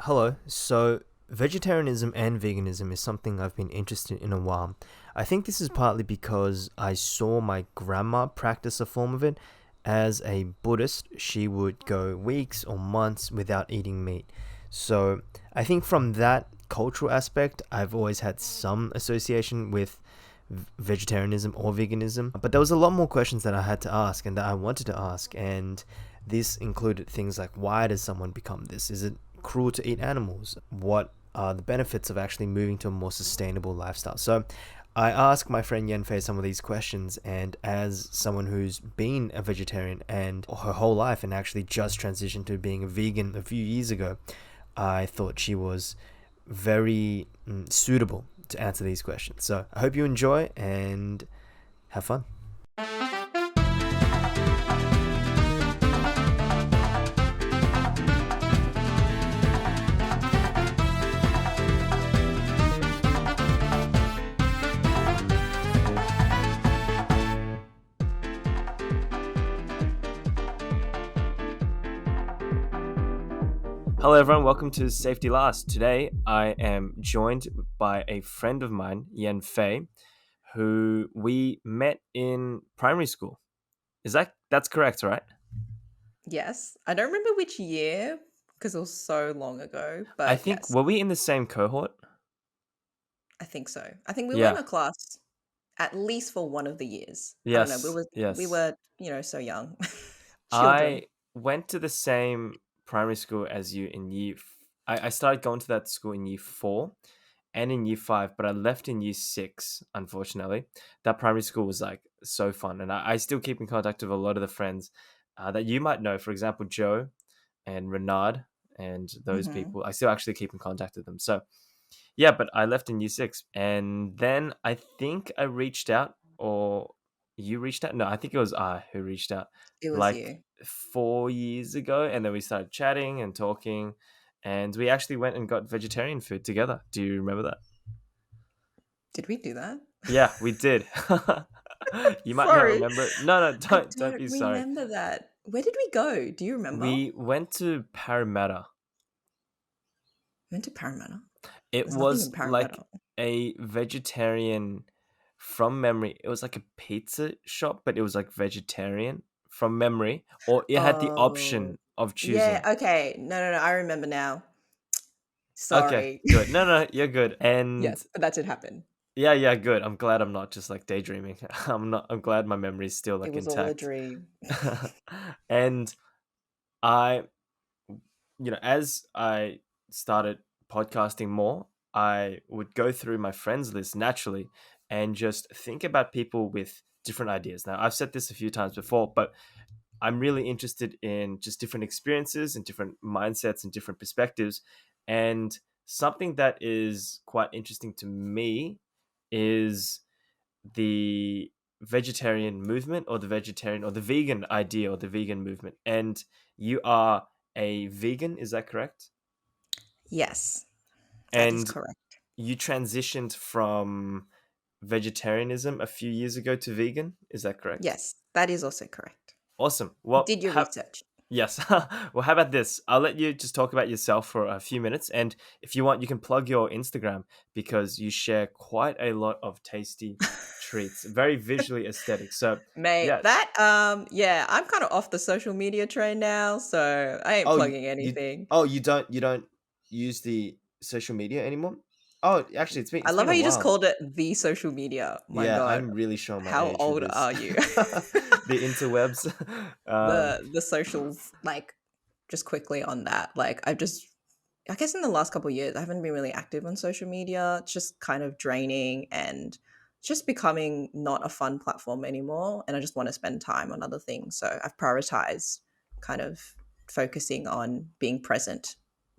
Hello. So, vegetarianism and veganism is something I've been interested in a while. I think this is partly because I saw my grandma practice a form of it. As a Buddhist, she would go weeks or months without eating meat. So, I think from that cultural aspect, I've always had some association with vegetarianism or veganism. But there was a lot more questions that I had to ask and that I wanted to ask. And this included things like, why does someone become this? Is it cruel to eat animals? What are the benefits of actually moving to a more sustainable lifestyle? So I asked my friend Yenfei some of these questions, and as someone who's been a vegetarian and her whole life and actually just transitioned to being a vegan a few years ago, I thought she was very suitable to answer these questions. So I hope you enjoy and have fun. Hello everyone, welcome to Safety Last. Today I am joined by a friend of mine, Yenfei, who we met in primary school. That's correct, right? Yes. I don't remember which year because it was so long ago, I but think, yes, were we in the same cohort? I think so. I think we were in Yeah. a class at least for one of the years. I don't know. We Yes. were we Yes. were, so young. I Children. went to the same primary school as you in I started going to that school in year 4 and in year 5, but I left in year 6, unfortunately. That primary school was like so fun. And I still keep in contact with a lot of the friends that you might know. For example, Joe and Renard and those Mhm. people. I still actually keep in contact with them. So yeah, but I left in year 6. And then I think I reached out, or you reached out. No, I think it was I who reached out It was like you. 4 years ago. And then we started chatting and talking. And we actually went and got vegetarian food together. Do you remember that? Did we do that? Yeah, we did. You might not Sorry. remember it. No, no, I don't don't be sorry. remember that. Where did we go? Do you remember? We went to Parramatta. We went to Parramatta. It There's nothing in was like Parramatta. a vegetarian, from memory. It was like a pizza shop, but it was like vegetarian from memory, or it had the Oh. option of Yeah, choosing. okay. No. I remember now. Okay, Sorry. good. No, no, you're good. And Yes, but that did happen. yeah, yeah, good. I'm glad I'm not just like daydreaming. I'm glad my memory is still It like was all a intact. dream. And I, as I started podcasting more, I would go through my friends list naturally and just think about people with different ideas. Now, I've said this a few times before, but I'm really interested in just different experiences and different mindsets and different perspectives. And something that is quite interesting to me is the vegetarian movement, or the vegetarian or the vegan idea, or the vegan movement. And you are a vegan, is that correct? Yes, that is And correct. you transitioned from vegetarianism a few years ago to vegan, is that correct? Yes, that is also correct. Awesome. You Well, did your research. yes. Well, how about this? I'll let you just talk about yourself for a few minutes, and if you want, you can plug your Instagram because you share quite a lot of tasty treats, very visually aesthetic. So, Mate, yeah. yeah, I'm kind of off the social media train now, so I ain't Oh, plugging anything. you don't use the social media anymore? Oh, actually, it's been I it's love been how a you just while. called it the social media. My Yeah, God, I'm really showing my how age with old this. are you? The interwebs. The socials, like, just quickly on that. Like, I guess in the last couple of years, I haven't been really active on social media. It's just kind of draining and just becoming not a fun platform anymore. And I just want to spend time on other things. So I've prioritized kind of focusing on being present,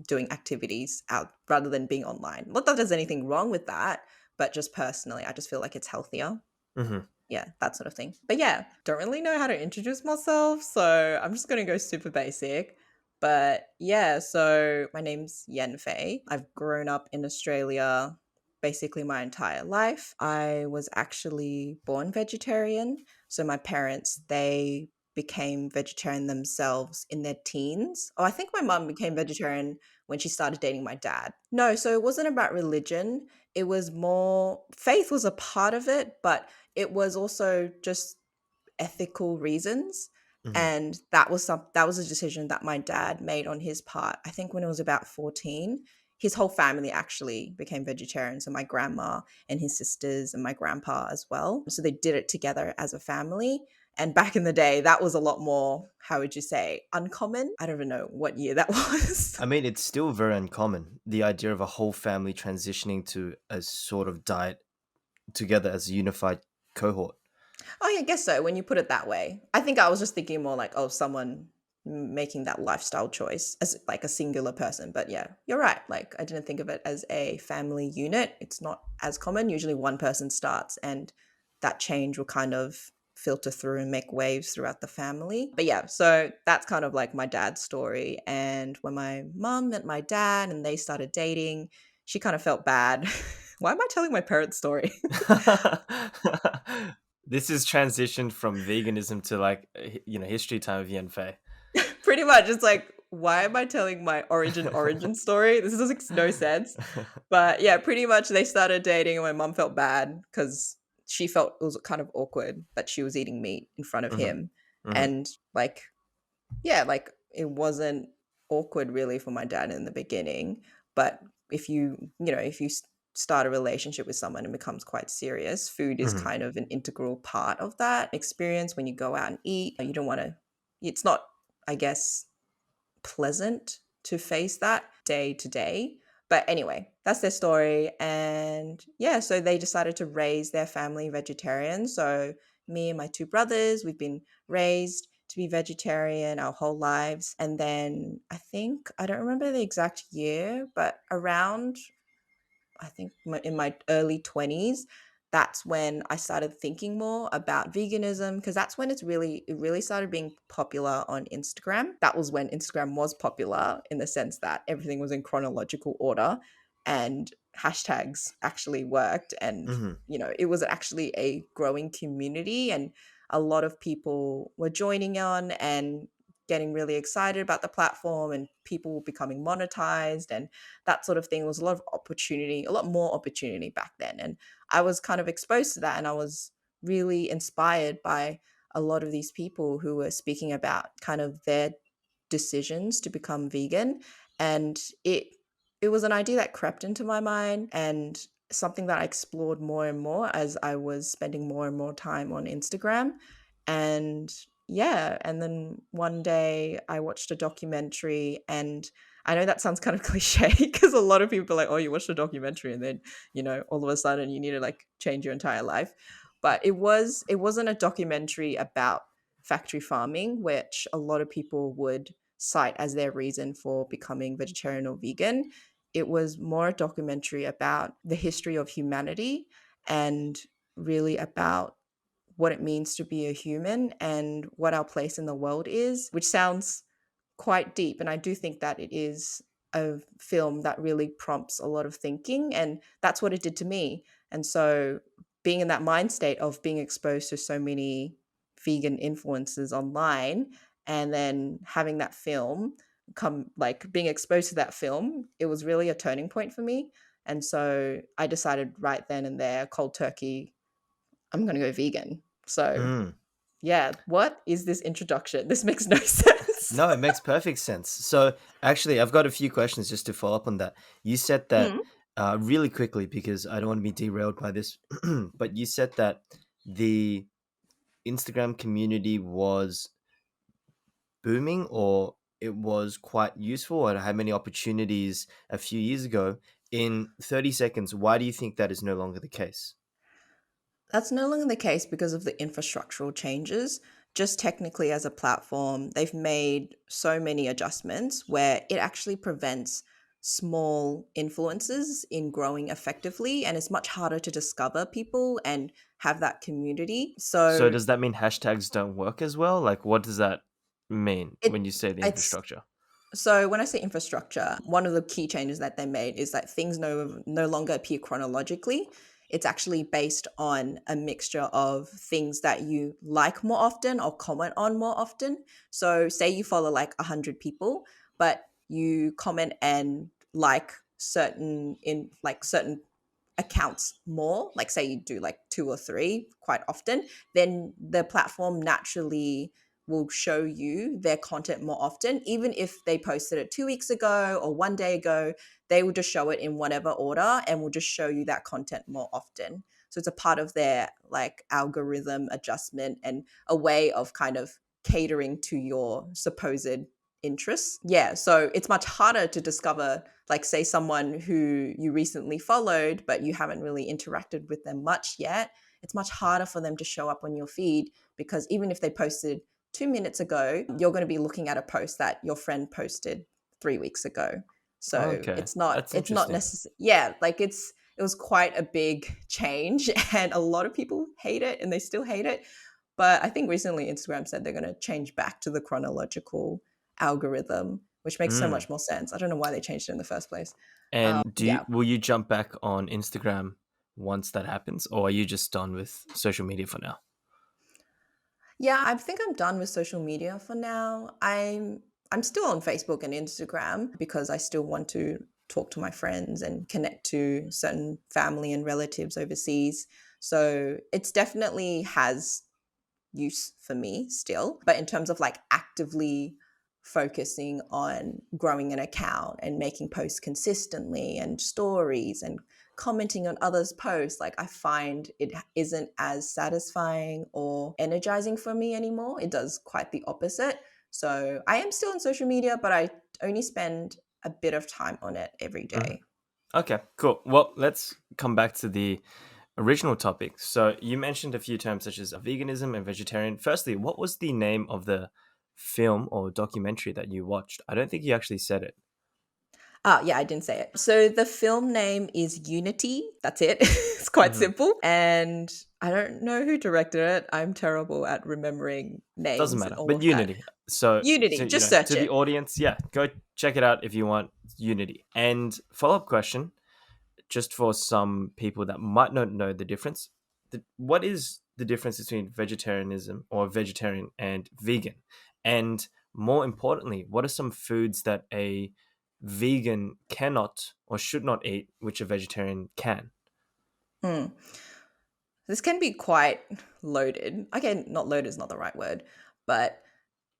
doing activities out rather than being online. Not that there's anything wrong with that, but just personally, I just feel like it's healthier. Mhm. Yeah, that sort of thing. But yeah, don't really know how to introduce myself, so I'm just going to go super basic. But yeah, so my name's Yenfei. I've grown up in Australia basically my entire life. I was actually born vegetarian. So my parents, they became vegetarian themselves in their teens. Oh, I think my mum became vegetarian when she started dating my dad. No, so it wasn't about religion. It was more faith was a part of it, but it was also just ethical reasons. Mm-hmm. And that was a decision that my dad made on his part. I think when it was about 14, his whole family actually became vegetarian. So my grandma and his sisters and my grandpa as well. So they did it together as a family. And back in the day, that was a lot more, how would you say, uncommon. I don't even know what year that was. I mean, it's still very uncommon, the idea of a whole family transitioning to a sort of diet together as a unified cohort. Oh, yeah, I guess so when you put it that way. I think I was just thinking more like, oh, someone making that lifestyle choice as like a singular person. But yeah, you're right. Like, I didn't think of it as a family unit. It's not as common. Usually one person starts and that change will kind of filter through and make waves throughout the family. But yeah, so that's kind of like my dad's story. And when my mum met my dad and they started dating, she kind of felt bad. Why am I telling my parents' story? This is transitioned from veganism to like history time of Yenfei. Pretty much. It's like, why am I telling my origin story? This doesn't make no sense. But yeah, pretty much they started dating and my mum felt bad because she felt it was kind of awkward that she was eating meat in front of Hmm. him. Hmm. And like, yeah, like it wasn't awkward really for my dad in the beginning. But if you start a relationship with someone and becomes quite serious, food is Hmm. kind of an integral part of that experience when you go out and eat. You don't want to, it's not, I guess, pleasant to face that day to day. But anyway, that's their story. And yeah, so they decided to raise their family vegetarian. So me and my two brothers, we've been raised to be vegetarian our whole lives. And then I think, I don't remember the exact year, but around I think in my early 20s, that's when I started thinking more about veganism because that's when it really started being popular on Instagram. That was when Instagram was popular in the sense that everything was in chronological order and hashtags actually worked and Hmm. it was actually a growing community and a lot of people were joining on and getting really excited about the platform and people becoming monetized and that sort of thing. Was a lot of opportunity, a lot more opportunity back then. And I was kind of exposed to that and I was really inspired by a lot of these people who were speaking about kind of their decisions to become vegan. And it was an idea that crept into my mind and something that I explored more and more as I was spending more and more time on Instagram. And yeah, and then one day I watched a documentary and I know that sounds kind of cliche because a lot of people are like, oh, you watched a documentary and then, all of a sudden you need to like change your entire life. But it wasn't a documentary about factory farming, which a lot of people would cite as their reason for becoming vegetarian or vegan. It was more a documentary about the history of humanity and really about what it means to be a human and what our place in the world is, which sounds quite deep. And I do think that it is a film that really prompts a lot of thinking. And that's what it did to me. And so being in that mind state of being exposed to so many vegan influences online and then having that film come like being exposed to that film, it was really a turning point for me. And so I decided right then and there, cold turkey, I'm going to go vegan. So Mm. yeah, what is this introduction? This makes no sense. No, it makes perfect sense. So, actually, I've got a few questions just to follow up on that. You said that Mm. really quickly because I don't want to be derailed by this, but you said that the Instagram community was booming or it was quite useful or had many opportunities a few years ago. In 30 seconds, why do you think that is no longer the case? That's no longer the case because of the infrastructural changes. Just technically, as a platform, they've made so many adjustments where it actually prevents small influences in growing effectively. And it's much harder to discover people and have that community. So, So does that mean hashtags don't work as well? Like, what does that mean it when you say the it's infrastructure? so when I say infrastructure, one of the key changes that they made is that things no longer appear chronologically. it's actually based on a mixture of things that you like more often or comment on more often. So say you follow like 100 people, but you comment and like certain accounts more, like say you do like 2 or 3 quite often, then the platform naturally will show you their content more often. Even if they posted it 2 weeks ago or one day ago, they will just show it in whatever order and will just show you that content more often. So it's a part of their like algorithm adjustment and a way of kind of catering to your supposed interests. Yeah, so it's much harder to discover, like, say, someone who you recently followed, but you haven't really interacted with them much yet. It's much harder for them to show up on your feed because even if they posted 2 minutes ago, you're going to be looking at a post that your friend posted 3 weeks ago. So Okay, that's it's not interesting. necessary. Yeah, like it was quite a big change and a lot of people hate it and they still hate it. But I think recently Instagram said they're going to change back to the chronological algorithm, which makes so Mm. much more sense. I don't know why they changed it in the first place. And Yeah. will you jump back on Instagram once that happens, or are you just done with social media for now? Yeah, I think I'm done with social media for now. I'm still on Facebook and Instagram because I still want to talk to my friends and connect to certain family and relatives overseas. So it's definitely has use for me still. But in terms of like actively focusing on growing an account and making posts consistently and stories and commenting on others' posts, like I find it isn't as satisfying or energizing for me anymore. It does quite the opposite. So I am still on social media, but I only spend a bit of time on it every Hmm. day. Okay, cool. Well, let's come back to the original topic. So you mentioned a few terms such as veganism and vegetarian. Firstly, what was the name of the film or documentary that you watched? I don't think you actually said it. Yeah, I didn't say it. So the film name is Unity. That's it. It's quite Hmm. simple. And I don't know who directed it. I'm terrible at remembering Doesn't names and matter, all but of that. Unity. So Unity, to, just search to the it. audience, yeah, go check it out if you want Unity. And follow up question, just for some people that might not know the difference, what is the difference between vegetarianism or vegetarian and vegan? And more importantly, what are some foods that a vegan cannot or should not eat, which a vegetarian can? Hmm. This can be quite loaded. Okay, not loaded is not the right word, but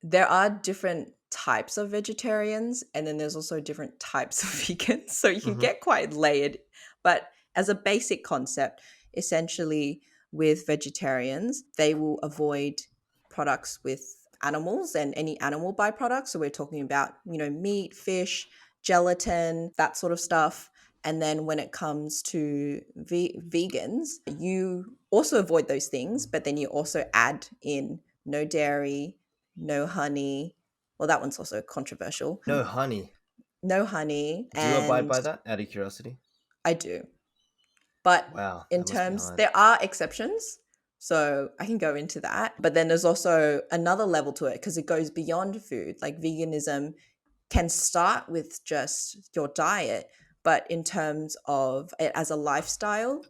there are different types of vegetarians and then there's also different types of vegans. So you can Mm-hmm. get quite layered. But as a basic concept, essentially with vegetarians, they will avoid products with animals and any animal byproducts. So we're talking about, meat, fish, gelatin, that sort of stuff. And then when it comes to vegans, you also avoid those things, but then you also add in no dairy, no honey. Well, that one's also controversial. No honey. No honey. Do you abide And by that out of curiosity? I do. But Wow, in that must be terms, hard. there are exceptions. So I can go into that. But then there's also another level to it because it goes beyond food. Like veganism can start with just your diet, but in terms of it as a lifestyle,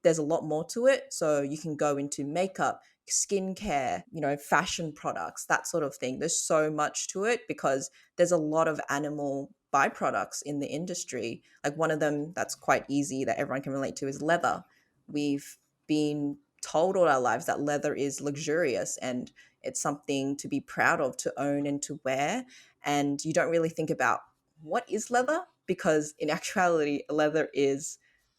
there's a lot more to it. So you can go into makeup, skincare, fashion products, that sort of thing. There's so much to it because there's a lot of animal byproducts in the industry. Like one of them that's quite easy that everyone can relate to is leather. We've been told all our lives that leather is luxurious and it's something to be proud of, to own and to wear, and you don't really think about what is leather because in actuality leather is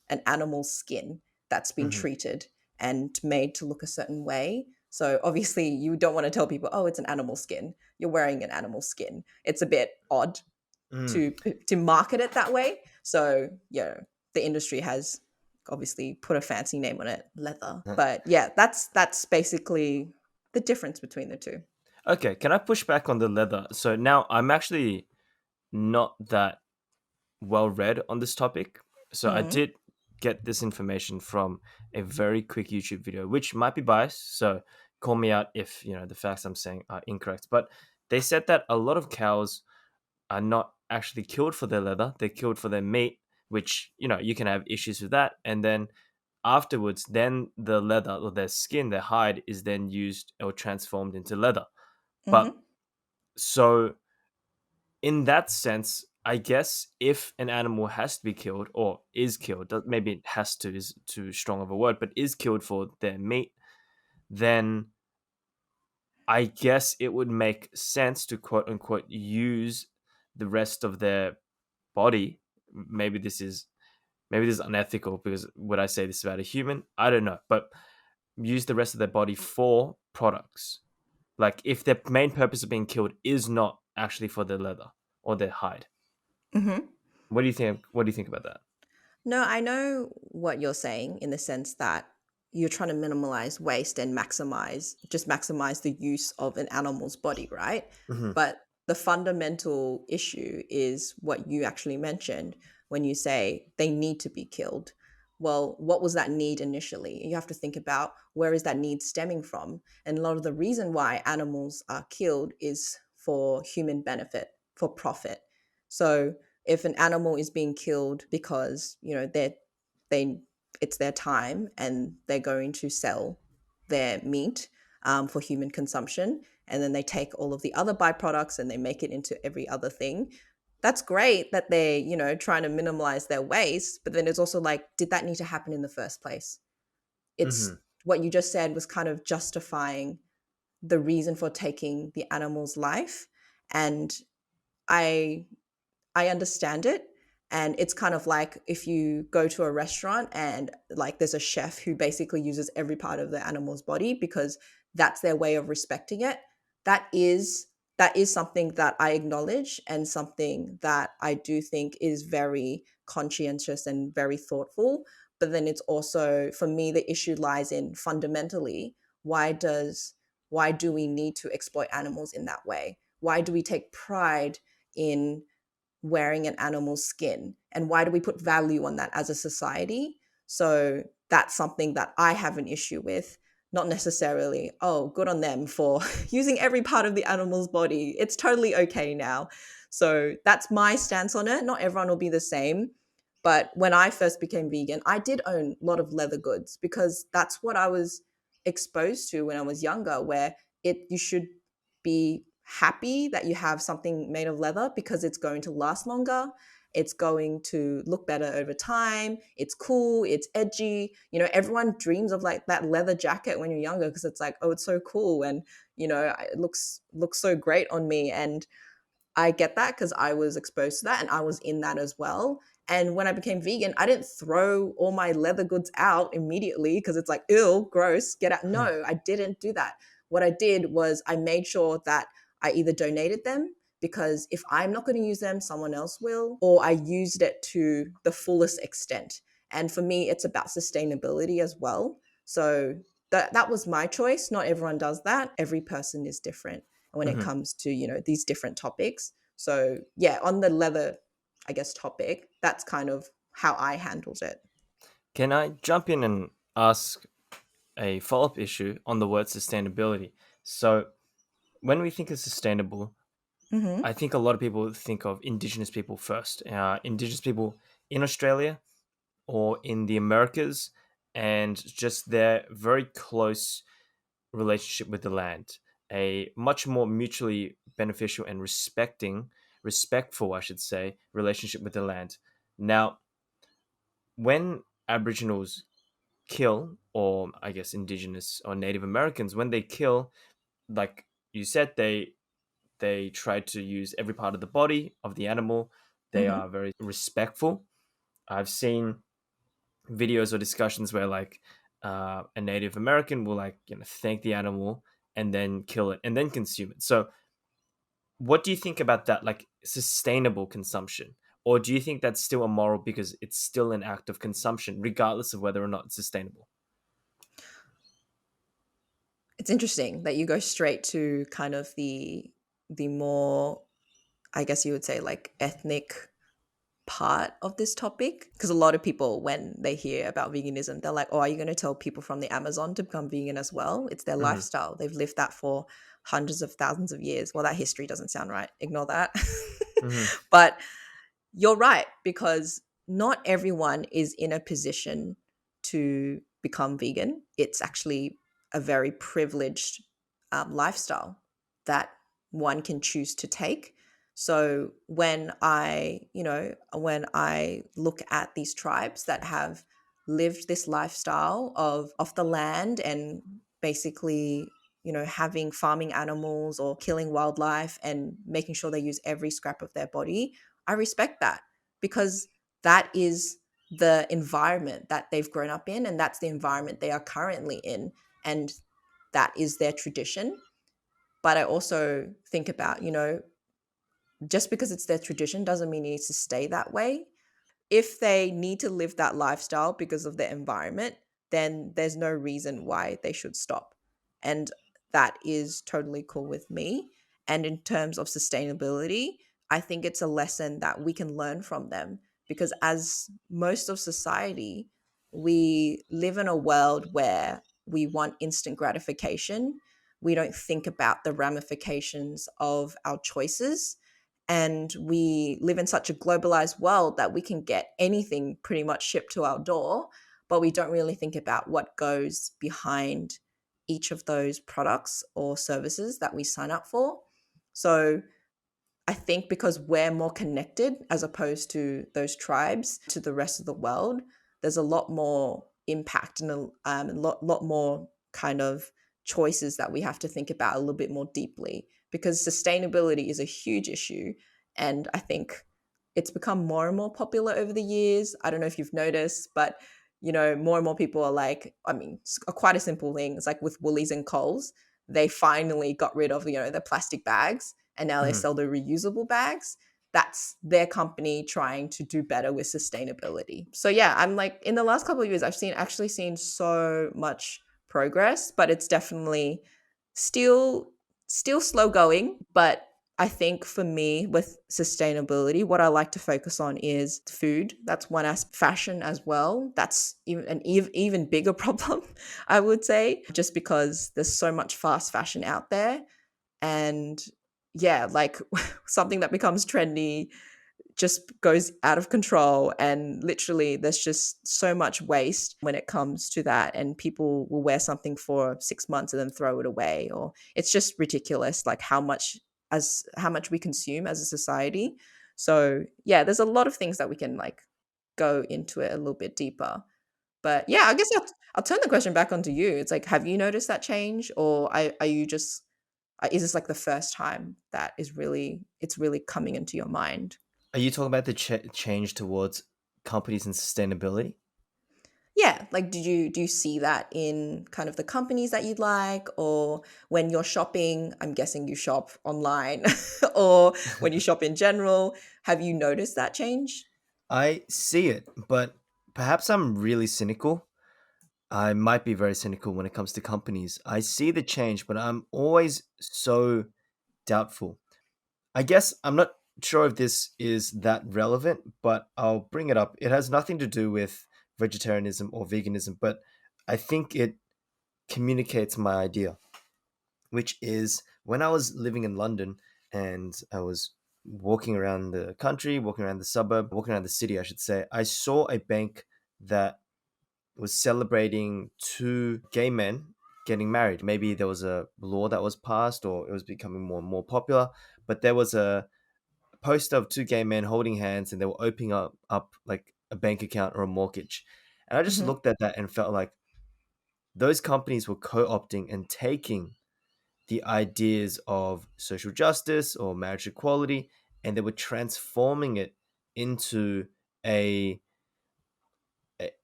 an animal skin that's been Hmm. treated and made to look a certain way. So obviously you don't want to tell people, oh, it's an animal skin, you're wearing an animal skin. It's a bit odd Mm. to market it that way. So yeah, the industry has obviously put a fancy name on it, leather. But yeah, that's basically the difference between the two. Okay, can I push back on the leather? So now I'm actually not that well read on this topic. So I Mm. did get this information from a very quick YouTube video, which might be biased. So call me out if the facts I'm saying are incorrect. But they said that a lot of cows are not actually killed for their leather; they're killed for their meat. which, you can have issues with that. And then afterwards, then the leather or their skin, their hide is then used or transformed into leather. But Mm-hmm. so in that sense, I guess if an animal has to be killed or is killed, maybe it has to is too strong of a word, but is killed for their meat, then I guess it would make sense to quote unquote use the rest of their body. Maybe this is unethical because would I say this about a human? I don't know, but use the rest of their body for products. Like if their main purpose of being killed is not actually for their leather or their hide. Mm-hmm. What do you think? What do you think about that? No, I know what you're saying in the sense that you're trying to minimize waste and maximize the use of an animal's body, right? Hmm. But the fundamental issue is what you actually mentioned when you say they need to be killed. Well, what was that need initially? You have to think about where is that need stemming from? And a lot of the reason why animals are killed is for human benefit, for profit. So if an animal is being killed because they it's their time and they're going to sell their meat for human consumption, and then they take all of the other byproducts and they make it into every other thing, that's great that they're trying to minimize their waste, but then it's also like, did that need to happen in the first place? It's Hmm. what you just said was kind of justifying the reason for taking the animal's life. And I I understand it. And it's kind of like if you go to a restaurant and like there's a chef who basically uses every part of the animal's body because that's their way of respecting it. That is that is something that I acknowledge and something that I do think is very conscientious and very thoughtful. But then it's also, for me, the issue lies in fundamentally, why does why do we need to exploit animals in that way? Why do we take pride in wearing an animal's skin, and why do we put value on that as a society? So that's something that I have an issue with. Not necessarily, oh, good on them for using every part of the animal's body, it's totally okay now. So that's my stance on it. Not everyone will be the same, but when I first became vegan, I did own a lot of leather goods because that's what I was exposed to when I was younger, where it you should be happy that you have something made of leather because it's going to last longer. It's going to look better over time. It's cool. It's edgy. Everyone dreams of like that leather jacket when you're younger because it's like, oh, it's so cool, and it looks so great on me. And I get that because I was exposed to that and I was in that as well. And when I became vegan, I didn't throw all my leather goods out immediately because it's like, ew, gross, get out. No, I didn't do that. What I did was I made sure that I either donated them, because if I'm not going to use them, someone else will, or I used it to the fullest extent. And for me, it's about sustainability as well. So that was my choice. Not everyone does that. Every person is different when it Hmm. comes to these different topics. So yeah, on the leather, I guess, topic, that's kind of how I handled it. Can I jump in and ask a follow up issue on the word sustainability? So, when we think of sustainable, Mm-hmm. I think a lot of people think of Indigenous people first. Indigenous people in Australia or in the Americas, and just their very close relationship with the land, a much more mutually beneficial and respectful, I should say, relationship with the land. Now, when Aboriginals kill, or I guess Indigenous or Native Americans, when they kill, like you said, they try to use every part of the body of the animal. They Mm-hmm. are very respectful. I've seen videos or discussions where like a Native American will like thank the animal and then kill it and then consume it. So what do you think about that, like sustainable consumption? Or do you think that's still immoral because it's still an act of consumption, regardless of whether or not it's sustainable? It's interesting that you go straight to kind of the more, I guess you would say, like ethnic part of this topic, because a lot of people, when they hear about veganism, they're like, oh, are you going to tell people from the Amazon to become vegan as well? It's their Hmm. lifestyle, they've lived that for hundreds of thousands of years. Well, that history doesn't sound right, ignore that. Hmm. But you're right, because not everyone is in a position to become vegan. It's actually a very privileged lifestyle that one can choose to take. So when I look at these tribes that have lived this lifestyle of off the land and basically, having farming animals or killing wildlife and making sure they use every scrap of their body, I respect that, because that is the environment that they've grown up in, and that's the environment they are currently in, and that is their tradition. But I also think about, just because it's their tradition doesn't mean it needs to stay that way. If they need to live that lifestyle because of their environment, then there's no reason why they should stop. And that is totally cool with me. And in terms of sustainability, I think it's a lesson that we can learn from them, because as most of society, we live in a world where we want instant gratification. We don't think about the ramifications of our choices, and we live in such a globalized world that we can get anything pretty much shipped to our door, but we don't really think about what goes behind each of those products or services that we sign up for. So I think because we're more connected as opposed to those tribes to the rest of the world, there's a lot more impact and a lot more kind of choices that we have to think about a little bit more deeply, because sustainability is a huge issue. And I think it's become more and more popular over the years. I don't know if you've noticed, but more and more people are like, I mean, it's quite a simple thing. It's like with Woolies and Coles, they finally got rid of the plastic bags, and now they Mhm. sell the reusable bags. That's their company trying to do better with sustainability. So yeah, I'm like, in the last couple of years, I've seen so much progress, but it's definitely still slow going. But I think for me, with sustainability, what I like to focus on is food. That's one aspect. Fashion as well. That's even an even bigger problem, I would say, just because there's so much fast fashion out there. And yeah, like something that becomes trendy just goes out of control, and literally there's just so much waste when it comes to that, and people will wear something for 6 months and then throw it away, or it's just ridiculous, like how much we consume as a society. So yeah, there's a lot of things that we can like go into it a little bit deeper. But yeah, I guess I'll turn the question back onto you. It's like, have you noticed that change, or are you just is this like the first time that it's really coming into your mind? Are you talking about the change towards companies and sustainability? Yeah, like do you see that in kind of the companies that you'd like, or when you're shopping, I'm guessing you shop online, or when you shop in general, have you noticed that change? I see it, but perhaps I'm really cynical. I might be very cynical when it comes to companies. I see the change, but I'm always so doubtful. I guess I'm not sure if this is that relevant, but I'll bring it up. It has nothing to do with vegetarianism or veganism, but I think it communicates my idea, which is when I was living in London and I was walking around the country, walking around the suburb, walking around the city, I should say, I saw a bank that was celebrating two gay men getting married. Maybe there was a law that was passed or it was becoming more and more popular, but there was a poster of two gay men holding hands and they were opening up like a bank account or a mortgage. And I just Hmm. looked at that and felt like those companies were co-opting and taking the ideas of social justice or marriage equality, and they were transforming it into a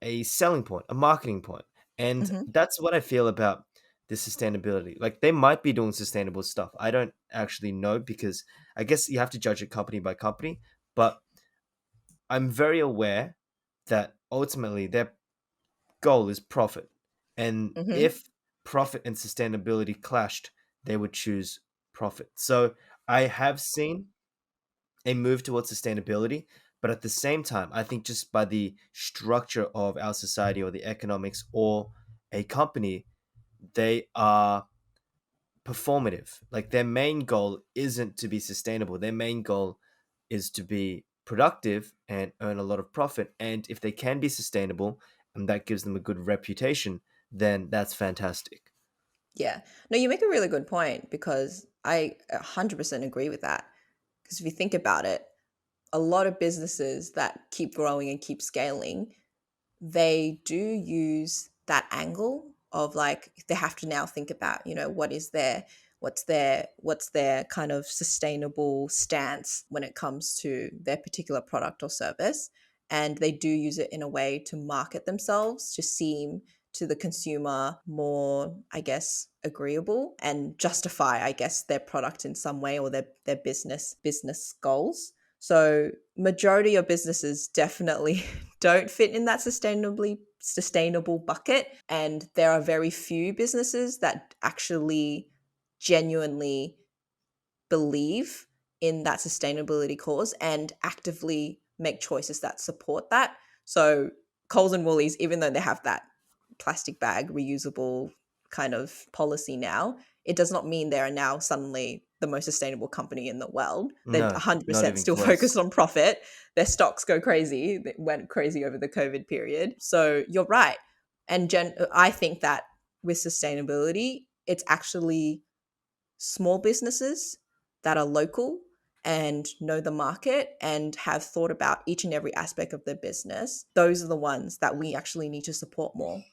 a selling point, a marketing point. And Hmm. that's what I feel about this sustainability. Like they might be doing sustainable stuff. I don't actually know because I guess you have to judge it company by company, but I'm very aware that ultimately their goal is profit. And Hmm. if profit and sustainability clashed, they would choose profit. So I have seen a move towards sustainability, but at the same time, I think just by the structure of our society or the economics or a company, they are performative. Like their main goal isn't to be sustainable. Their main goal is to be productive and earn a lot of profit. And if they can be sustainable and that gives them a good reputation, then that's fantastic. Yeah. No, you make a really good point because I 100% agree with that. Because if you think about it, a lot of businesses that keep growing and keep scaling, they do use that angle of like they have to now think about, what is their what's their kind of sustainable stance when it comes to their particular product or service, and they do use it in a way to market themselves to seem to the consumer more, I guess, agreeable and justify, I guess, their product in some way or their business goals. So majority of businesses definitely don't fit in that sustainable bucket, and there are very few businesses that actually genuinely believe in that sustainability cause and actively make choices that support that. So Coles and Woolies, even though they have that plastic bag reusable kind of policy now, it does not mean they are now suddenly the most sustainable company in the world. They're No, not 100% even still close. focused on profit. Their stocks go crazy. They went crazy over the COVID period. So you're right. And I think that with sustainability, it's actually small businesses that are local and know the market and have thought about each and every aspect of their business. Those are the ones that we actually need to support more,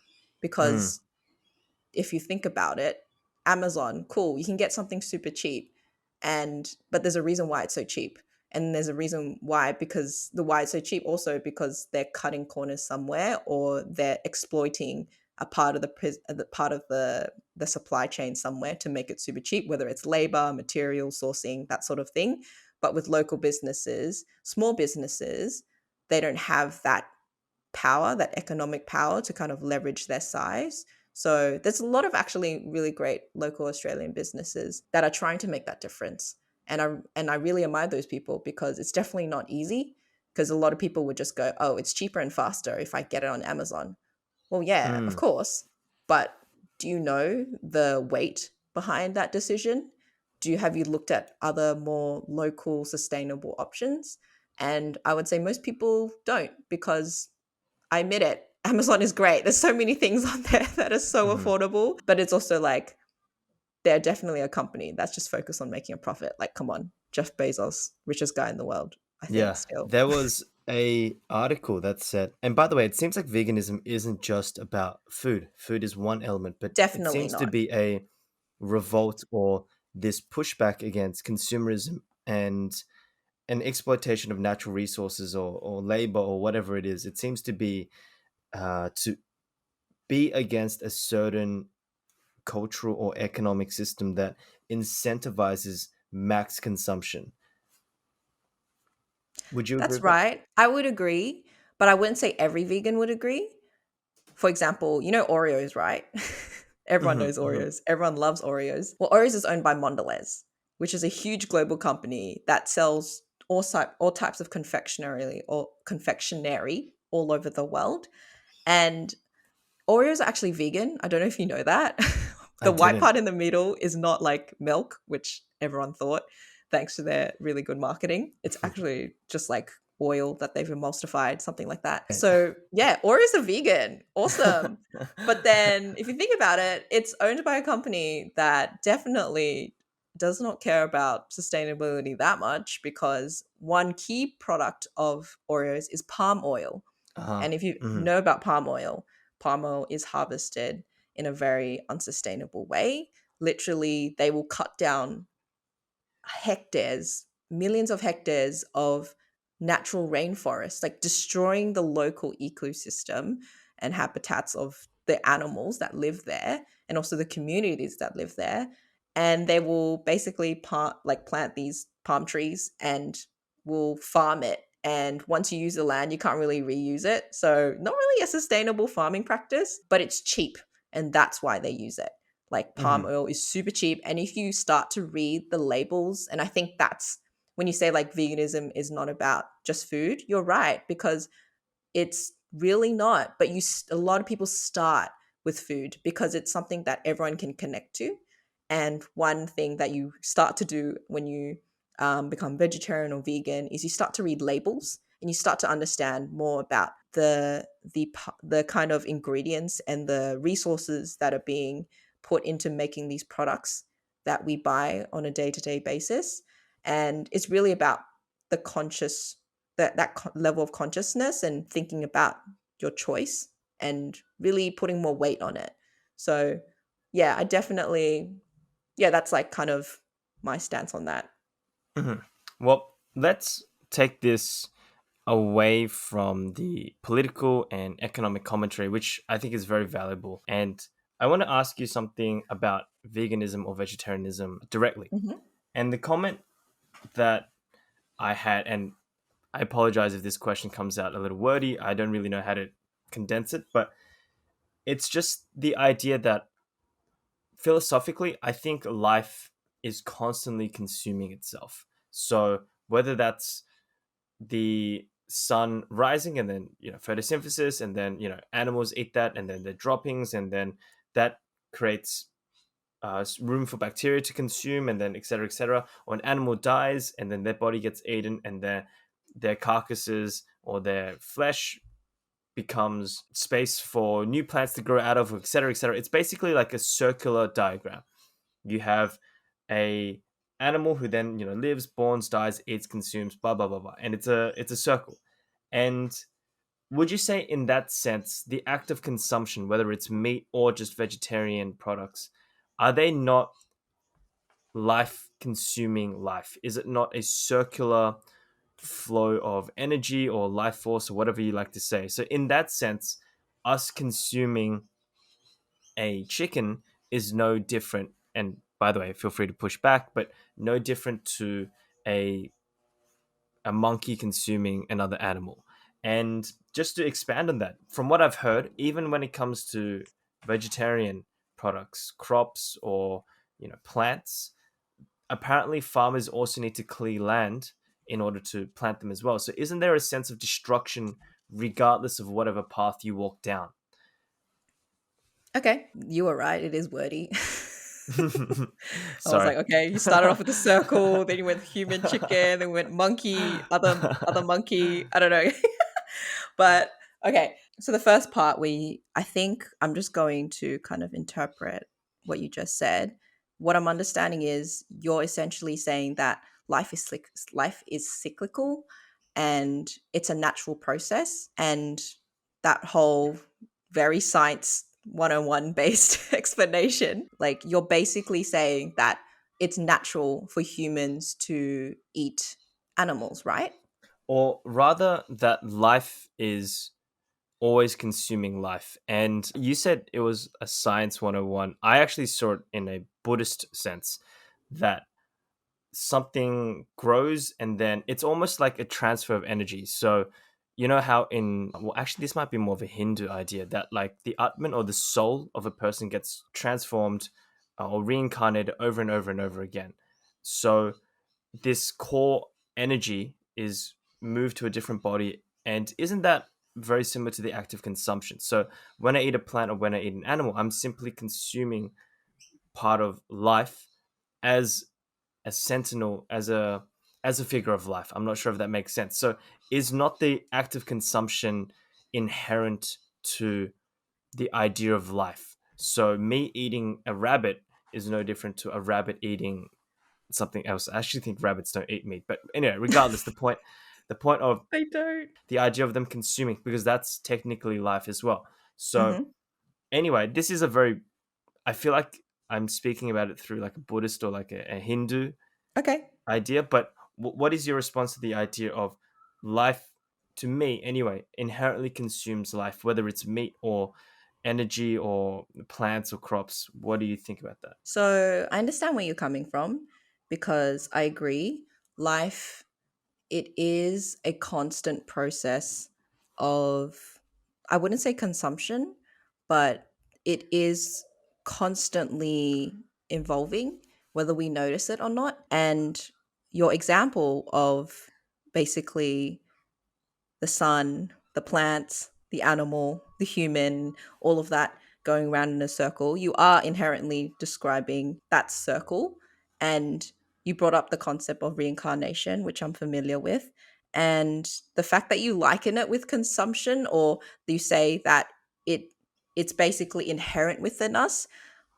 Mm, because if you think about it, Amazon, cool, you can get something super cheap, but there's a reason why it's so cheap. And there's a reason why, because the why it's so cheap also because they're cutting corners somewhere, or they're exploiting a part of the supply chain somewhere to make it super cheap, whether it's labor, material sourcing, that sort of thing. But with local businesses, small businesses, they don't have that power, that economic power to kind of leverage their size. So there's a lot of actually really great local Australian businesses that are trying to make that difference. And I really admire those people, because it's definitely not easy, because a lot of people would just go, "Oh, it's cheaper and faster if I get it on Amazon." Well, yeah, of mm, course. But do you know the weight behind that decision? Have you looked at other more local sustainable options? And I would say most people don't, because I admit it, Amazon is great. There's so many things on there that are so mhm. affordable, but it's also like they're definitely a company that's just focused on making a profit. Like, come on, Jeff Bezos, richest guy in the world, I think Yeah, still. there was a article that said, and by the way, it seems like veganism isn't just about food. Food is one element, but it Definitely seems to not. be a revolt or this pushback against consumerism and an exploitation of natural resources or labor or whatever it is. It seems to be against a certain cultural or economic system that incentivizes max consumption. Would you agree That's with that? right. I would agree, but I wouldn't say every vegan would agree. For example, you know Oreos, right? Everyone Hmm, knows hmm. Oreos. Everyone loves Oreos. Well, Oreos is owned by Mondelez, which is a huge global company that sells all types of confectionery all over the world. And Oreos are actually vegan. I don't know if you know that. I The white didn't. part in the middle is not like milk, which everyone thought, thanks to their really good marketing. It's actually just like oil that they've emulsified, something like that. Right. So, yeah, Oreos are vegan. Awesome. But then if you think about it, it's owned by a company that definitely does not care about sustainability that much, because one key product of Oreos is palm oil. Uh-huh. And if you Hmm. know about palm oil is harvested in a very unsustainable way. Literally, they will cut down hectares, millions of hectares of natural rainforest, like destroying the local ecosystem and habitats of the animals that live there, and also the communities that live there. And they will basically plant these palm trees and will farm it. And once you use the land, you can't really reuse it. So not really a sustainable farming practice, but it's cheap. And that's why they use it. Like palm Hmm. oil is super cheap. And if you start to read the labels, and I think that's when you say like veganism is not about just food, you're right, because it's really not. But a lot of people start with food because it's something that everyone can connect to. And one thing that you start to do when you become vegetarian or vegan is you start to read labels and you start to understand more about the kind of ingredients and the resources that are being put into making these products that we buy on a day-to-day basis. And it's really about the conscious level of consciousness and thinking about your choice and really putting more weight on it. So yeah, I definitely, yeah, that's like kind of my stance on that. Mhm. Well, let's take this away from the political and economic commentary, which I think is very valuable. And I want to ask you something about veganism or vegetarianism directly. Hmm. And the comment that I had, and I apologize if this question comes out a little wordy, I don't really know how to condense it, but it's just the idea that philosophically, I think life is constantly consuming itself. So whether that's the sun rising and then photosynthesis and then animals eat that and then their droppings and then that creates room for bacteria to consume and then etc etc, or an animal dies and then their body gets eaten and their carcasses or their flesh becomes space for new plants to grow out of, etc etc. It's basically like a circular diagram. You have a animal who then lives, borns, dies, eats, consumes, blah blah blah blah, and it's a circle. And would you say in that sense the act of consumption, whether it's meat or just vegetarian products, are they not life consuming life? Is it not a circular flow of energy or life force or whatever you like to say? So in that sense, us consuming a chicken is no different, and by the way feel free to push back, but no different to a a monkey consuming another animal. And just to expand on that, from what I've heard, even when it comes to vegetarian products, crops, or plants, apparently farmers also need to clear land in order to plant them as well. So isn't there a sense of destruction regardless of whatever path you walk down? Okay, you were right. It is wordy. I was Sorry. like, okay, you started off with a circle, then you went human, chicken, then went monkey, other monkey. I don't know, but okay. So the first part, I think I'm just going to kind of interpret what you just said. What I'm understanding is you're essentially saying that life is cyclical, and it's a natural process, and that whole very science 101 based explanation, like you're basically saying that it's natural for humans to eat animals, right? Or rather, that life is always consuming life. And you said it was a science 101. I actually saw it in a Buddhist sense, that something grows and then it's almost like a transfer of energy. So, you know how well, actually, this might be more of a Hindu idea, that like the Atman or the soul of a person gets transformed or reincarnated over and over and over again. So, this core energy is moved to a different body. And isn't that very similar to the act of consumption? So when I eat a plant or when I eat an animal, I'm simply consuming part of life as a sentinel, as a figure of life. I'm not sure if that makes sense. So is not the act of consumption inherent to the idea of life? So me eating a rabbit is no different to a rabbit eating something else. I actually think rabbits don't eat meat, but anyway, regardless, the point of They don't. the idea of them consuming, because that's technically life as well. So Hmm. anyway, this is a very, I feel like I'm speaking about it through like a Buddhist or like a Hindu Okay. idea, but what is your response to the idea of life? To me anyway, inherently consumes life, whether it's meat or energy or plants or crops. What do you think about that? So I understand where you're coming from because I agree. Life, it is a constant process of, I wouldn't say consumption, but it is constantly evolving, whether we notice it or not. And your example of basically the sun, the plants, the animal, the human, all of that going around in a circle, you are inherently describing that circle. And you brought up the concept of reincarnation, which I'm familiar with. And the fact that you liken it with consumption, or you say that it it's basically inherent within us,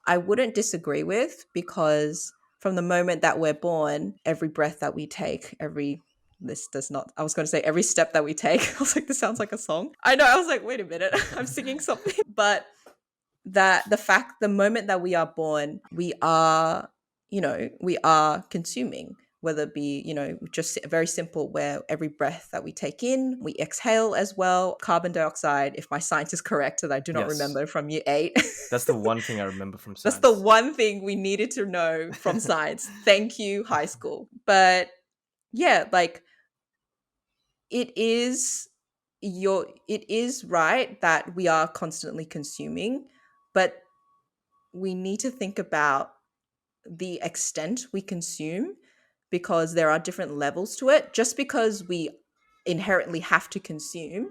I wouldn't disagree with, because from the moment that we're born, every breath that we take, every this does not I was going to say every step that we take. I was like, this sounds like a song. I know, I was like, wait a minute, I'm singing something. But that the moment that we are born, we are, we are consuming, whether it be, just very simple, where every breath that we take in, we exhale as well. Carbon dioxide, if my science is correct, that I do not Yes. remember from year 8. That's the one thing I remember from That's the science. one thing we needed to know from science. Thank you, high school. But yeah, like, it is it is right that we are constantly consuming, but we need to think about the extent we consume, because there are different levels to it. Just because we inherently have to consume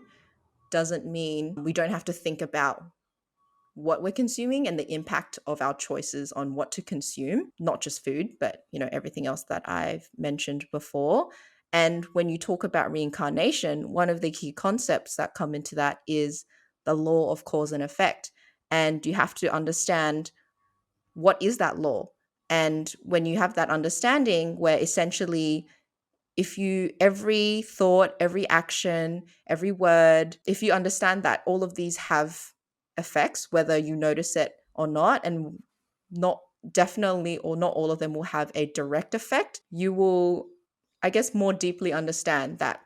doesn't mean we don't have to think about what we're consuming and the impact of our choices on what to consume, not just food, but everything else that I've mentioned before. And when you talk about reincarnation, one of the key concepts that come into that is the law of cause and effect. And you have to understand, what is that law? And when you have that understanding, where essentially, if you every thought, every action, every word, if you understand that all of these have effects, whether you notice it or not, and not definitely, or not all of them will have a direct effect, you will, I guess, more deeply understand that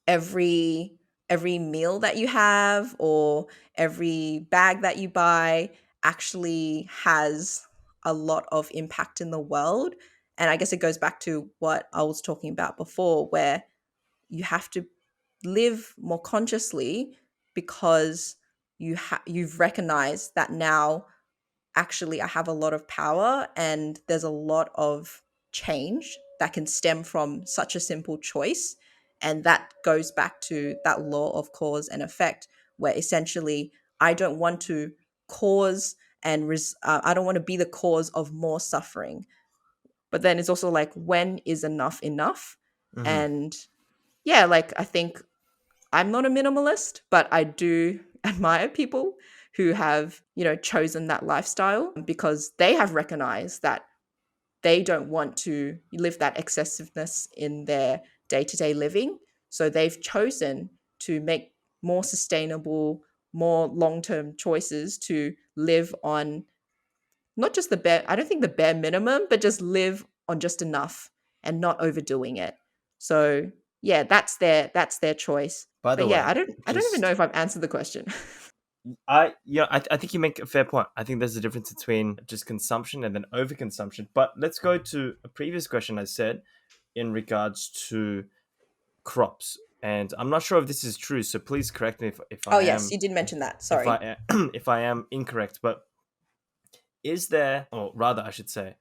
every meal that you have, or every bag that you buy, actually has a lot of impact in the world. And I guess it goes back to what I was talking about before, where you have to live more consciously, because you've recognized that now, actually, I have a lot of power, and there's a lot of change that can stem from such a simple choice. And that goes back to that law of cause and effect, where essentially, I don't want to cause I don't want to be the cause of more suffering. But then it's also like, when is enough enough? Hmm. And yeah, like, I think I'm not a minimalist, but I do admire people who have, chosen that lifestyle, because they have recognized that they don't want to live that excessiveness in their day-to-day living. So they've chosen to make more sustainable, more long-term choices to live on, not just I don't think the bare minimum, but just live on just enough and not overdoing it. So yeah, that's their choice. By But the yeah, way, I don't even know just if I've answered the question. I think you make a fair point. I think there's a difference between just consumption and then overconsumption. But let's go to a previous question I said in regards to crops. And I'm not sure if this is true, so please correct me if Oh I yes, am you did mention that. if Sorry. I if I am incorrect. But is there, or rather, I should say,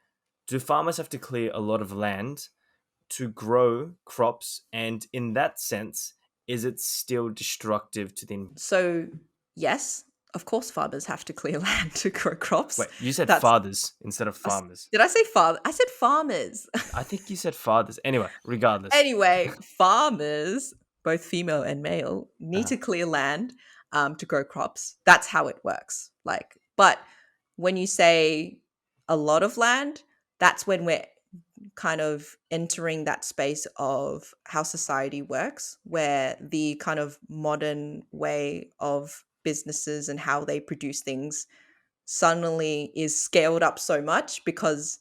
do farmers have to clear a lot of land to grow crops? And in that sense, is it still destructive to the? So yes, of course farmers have to clear land to grow crops. Wait, you said That's fathers instead of farmers. Did I say father? I said farmers. I think you said fathers. Anyway, regardless. Anyway, farmers, both female and male, need Uh, to clear land to grow crops. That's how it works. Like, but when you say a lot of land, that's when we're kind of entering that space of how society works, where the kind of modern way of businesses and how they produce things suddenly is scaled up so much, because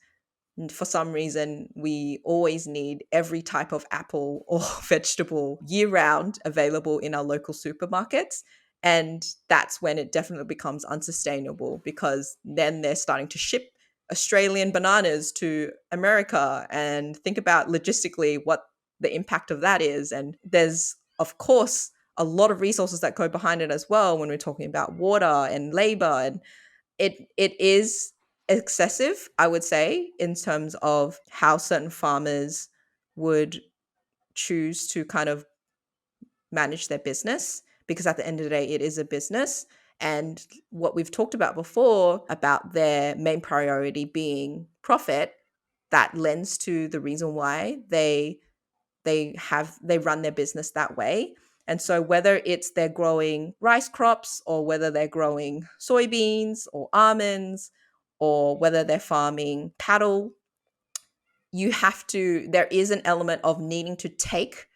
for some reason we always need every type of apple or vegetable year round available in our local supermarkets. And that's when it definitely becomes unsustainable, because then they're starting to ship Australian bananas to America, and think about logistically what the impact of that is. And there's, of course, a lot of resources that go behind it as well, when we're talking about water and labor. And it is excessive, I would say, in terms of how certain farmers would choose to kind of manage their business, because at the end of the day, it is a business. And what we've talked about before, about their main priority being profit, that lends to the reason why they run their business that way. And so whether it's they're growing rice crops, or whether they're growing soybeans or almonds, or whether they're farming cattle, there is an element of needing to take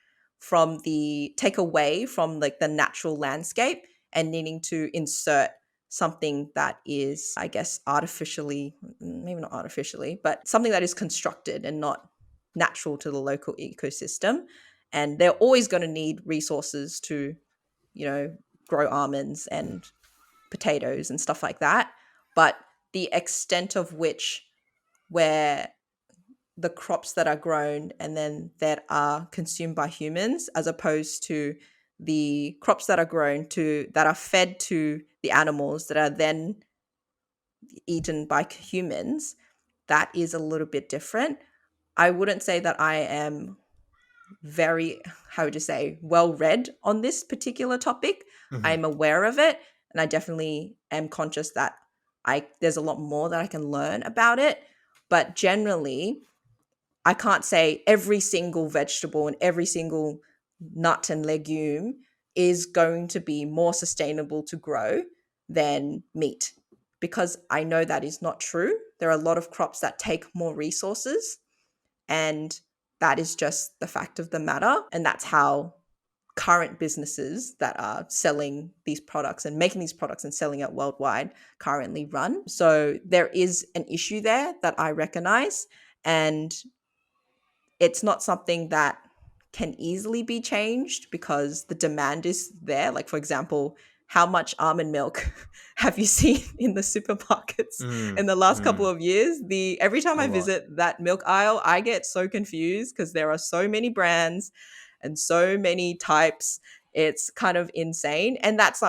away from like the natural landscape, and needing to insert something that is, I guess, artificially, maybe not artificially, but something that is constructed and not natural to the local ecosystem. And they're always going to need resources to, you know, grow almonds and potatoes and stuff like that. But the extent of which, where the crops that are grown and then that are consumed by humans, as opposed to the crops that are grown to that are fed to the animals that are then eaten by humans, that is a little bit different. I wouldn't say that I am very, how would you say, well read on this particular topic. Hmm. I'm aware of it, and I definitely am conscious that there's a lot more that I can learn about it. But generally, I can't say every single vegetable and every single nut and legume is going to be more sustainable to grow than meat, because I know that is not true. There are a lot of crops that take more resources, and that is just the fact of the matter. And that's how current businesses that are selling these products and making these products and selling it worldwide currently run. So there is an issue there that I recognize. And it's not something that can easily be changed because the demand is there. Like, for example, how much almond milk have you seen in the supermarkets Mm, in the last couple mm, of years? The Every time a I lot. visit that milk aisle, I get so confused because there are so many brands and so many types. It's kind of insane. And that's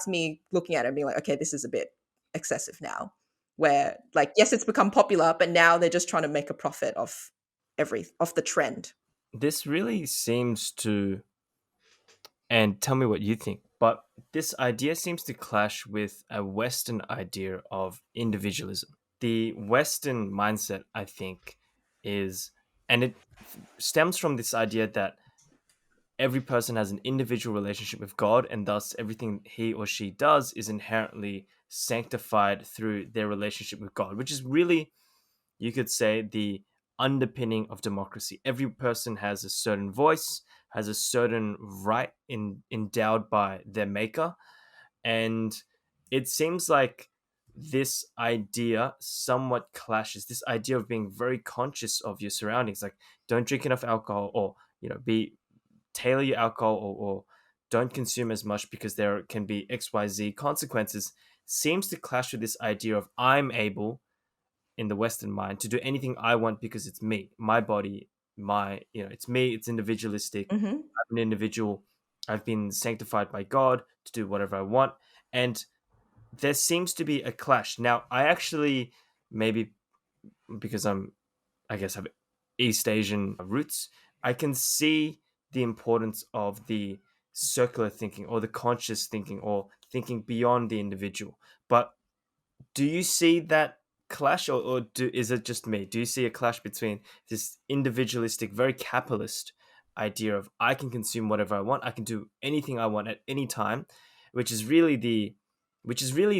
me looking at it and being like, okay, this is a bit excessive now. Where, like, yes, it's become popular, but now they're just trying to make a profit off the trend. This really seems to, and tell me what you think, but this idea seems to clash with a Western idea of individualism. The Western mindset, I think, is, and it stems from this idea that every person has an individual relationship with God, and thus everything he or she does is inherently sanctified through their relationship with God, which is really, you could say, the underpinning of democracy. Every person has a certain voice, has a certain right endowed by their maker. And it seems like this idea somewhat clashes. This idea of being very conscious of your surroundings, like don't drink enough alcohol, or be tailor your alcohol, or don't consume as much because there can be XYZ consequences, seems to clash with this idea of I'm able, in the Western mind, to do anything I want because it's me, my body, it's me, it's individualistic. Mm-hmm. I'm an individual. I've been sanctified by God to do whatever I want. And there seems to be a clash. Now, I actually, maybe because I guess, have East Asian roots, I can see the importance of the circular thinking, or the conscious thinking, or thinking beyond the individual. But do you see that clash, or is it just me? Do you see a clash between this individualistic, very capitalist idea of I can consume whatever I want, I can do anything I want at any time, which is really the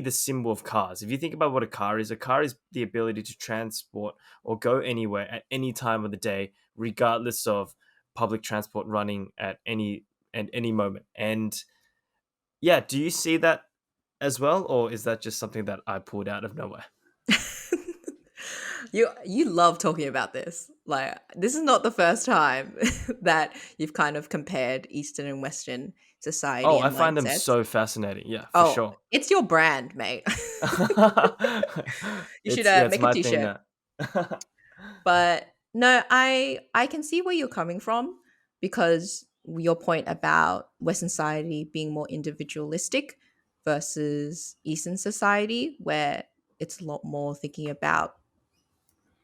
symbol of cars. If you think about what a car is the ability to transport or go anywhere at any time of the day, regardless of public transport running at any moment. And yeah, do you see that as well, or is that just something that I pulled out of nowhere? You love talking about this. Like, this is not the first time that you've kind of compared Eastern and Western Oh, society I and find them mindsets. so fascinating. Yeah, for Oh, sure. it's your brand, mate. You should It's make a my thing t-shirt. now. But no, I can see where you're coming from, because your point about Western society being more individualistic versus Eastern society, where it's a lot more thinking about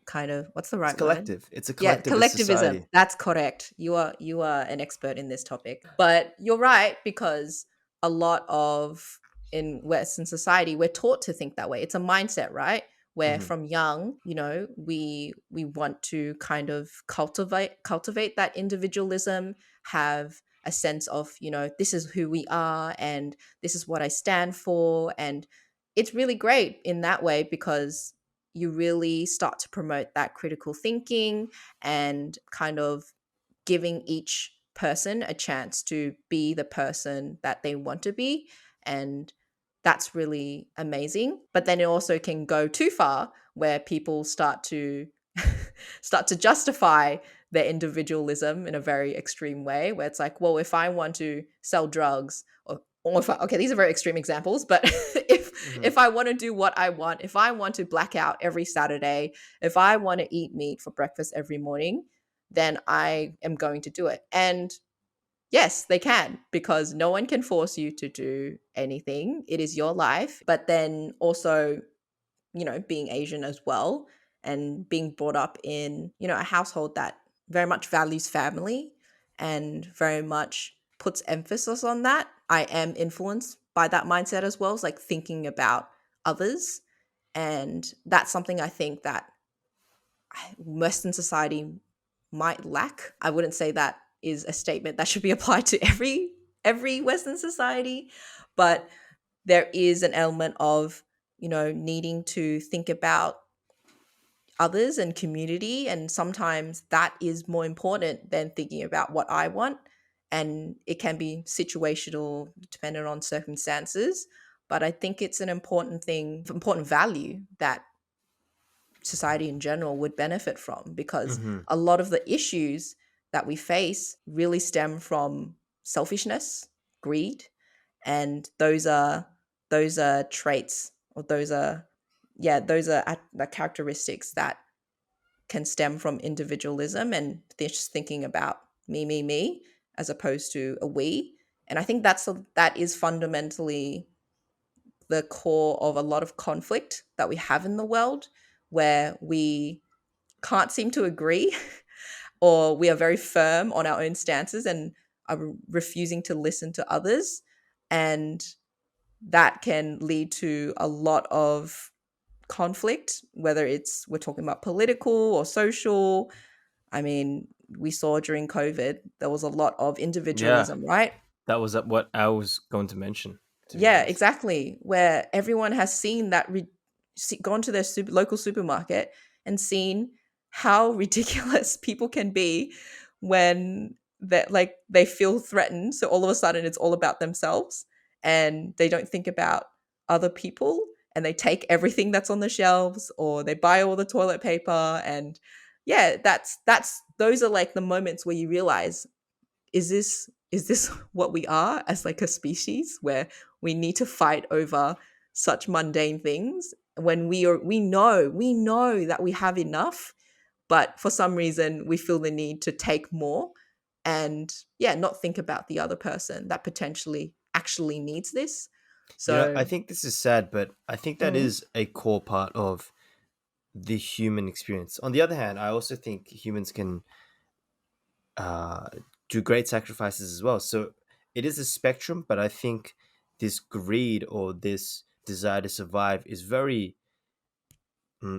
kind of, what's the It's right word? collective. It's a Yeah, collectivist collectivism. society. That's correct. You are an expert in this topic. But you're right, because a lot of in Western society we're taught to think that way. It's a mindset, right? where Mm-hmm. from young, we want to kind of cultivate that individualism, have a sense of, this is who we are and this is what I stand for. And it's really great in that way because you really start to promote that critical thinking and kind of giving each person a chance to be the person that they want to be. And that's really amazing. But then it also can go too far where people start to start to justify their individualism in a very extreme way, where it's like, well, if I want to sell drugs, or if okay, these are very extreme examples, but Mm-hmm. if I want to do what I want, if I want to black out every Saturday, if I want to eat meat for breakfast every morning, then I am going to do it. And yes, they can, because no one can force you to do anything. It is your life. But then also, being Asian as well and being brought up in, a household that very much values family and very much puts emphasis on that. I am influenced by that mindset as well. It's like thinking about others. And that's something I think that Western society might lack. I wouldn't say that is a statement that should be applied to every Western society, but there is an element of, needing to think about others and community, and sometimes that is more important than thinking about what I want. And it can be situational, dependent on circumstances, but I think it's an important value that society in general would benefit from, because Mm-hmm. a lot of the issues that we face really stem from selfishness, greed, and those are traits, or those are characteristics that can stem from individualism and just thinking about me as opposed to a we. And I think that is fundamentally the core of a lot of conflict that we have in the world, where we can't seem to agree or we are very firm on our own stances and are refusing to listen to others. And that can lead to a lot of conflict, whether we're talking about political or social. I mean, we saw during COVID, there was a lot of Yeah, individualism, right? that was what I was going to mention, to be Yeah, honest. exactly. Where everyone has seen that, gone to their local supermarket and seen how ridiculous people can be when they feel threatened. So all of a sudden, it's all about themselves, and they don't think about other people, and they take everything that's on the shelves, or they buy all the toilet paper. And yeah, that's those are like the moments where you realize, is this what we are as like a species, where we need to fight over such mundane things when we know that we have enough, but for some reason we feel the need to take more, and yeah, not think about the other person that potentially actually needs this. I So think this is sad, but I think that mm, is a core part of the human experience. On the other hand, I also think humans can uh, do great sacrifices as well. So it is a spectrum, but I think this greed or this desire to survive is very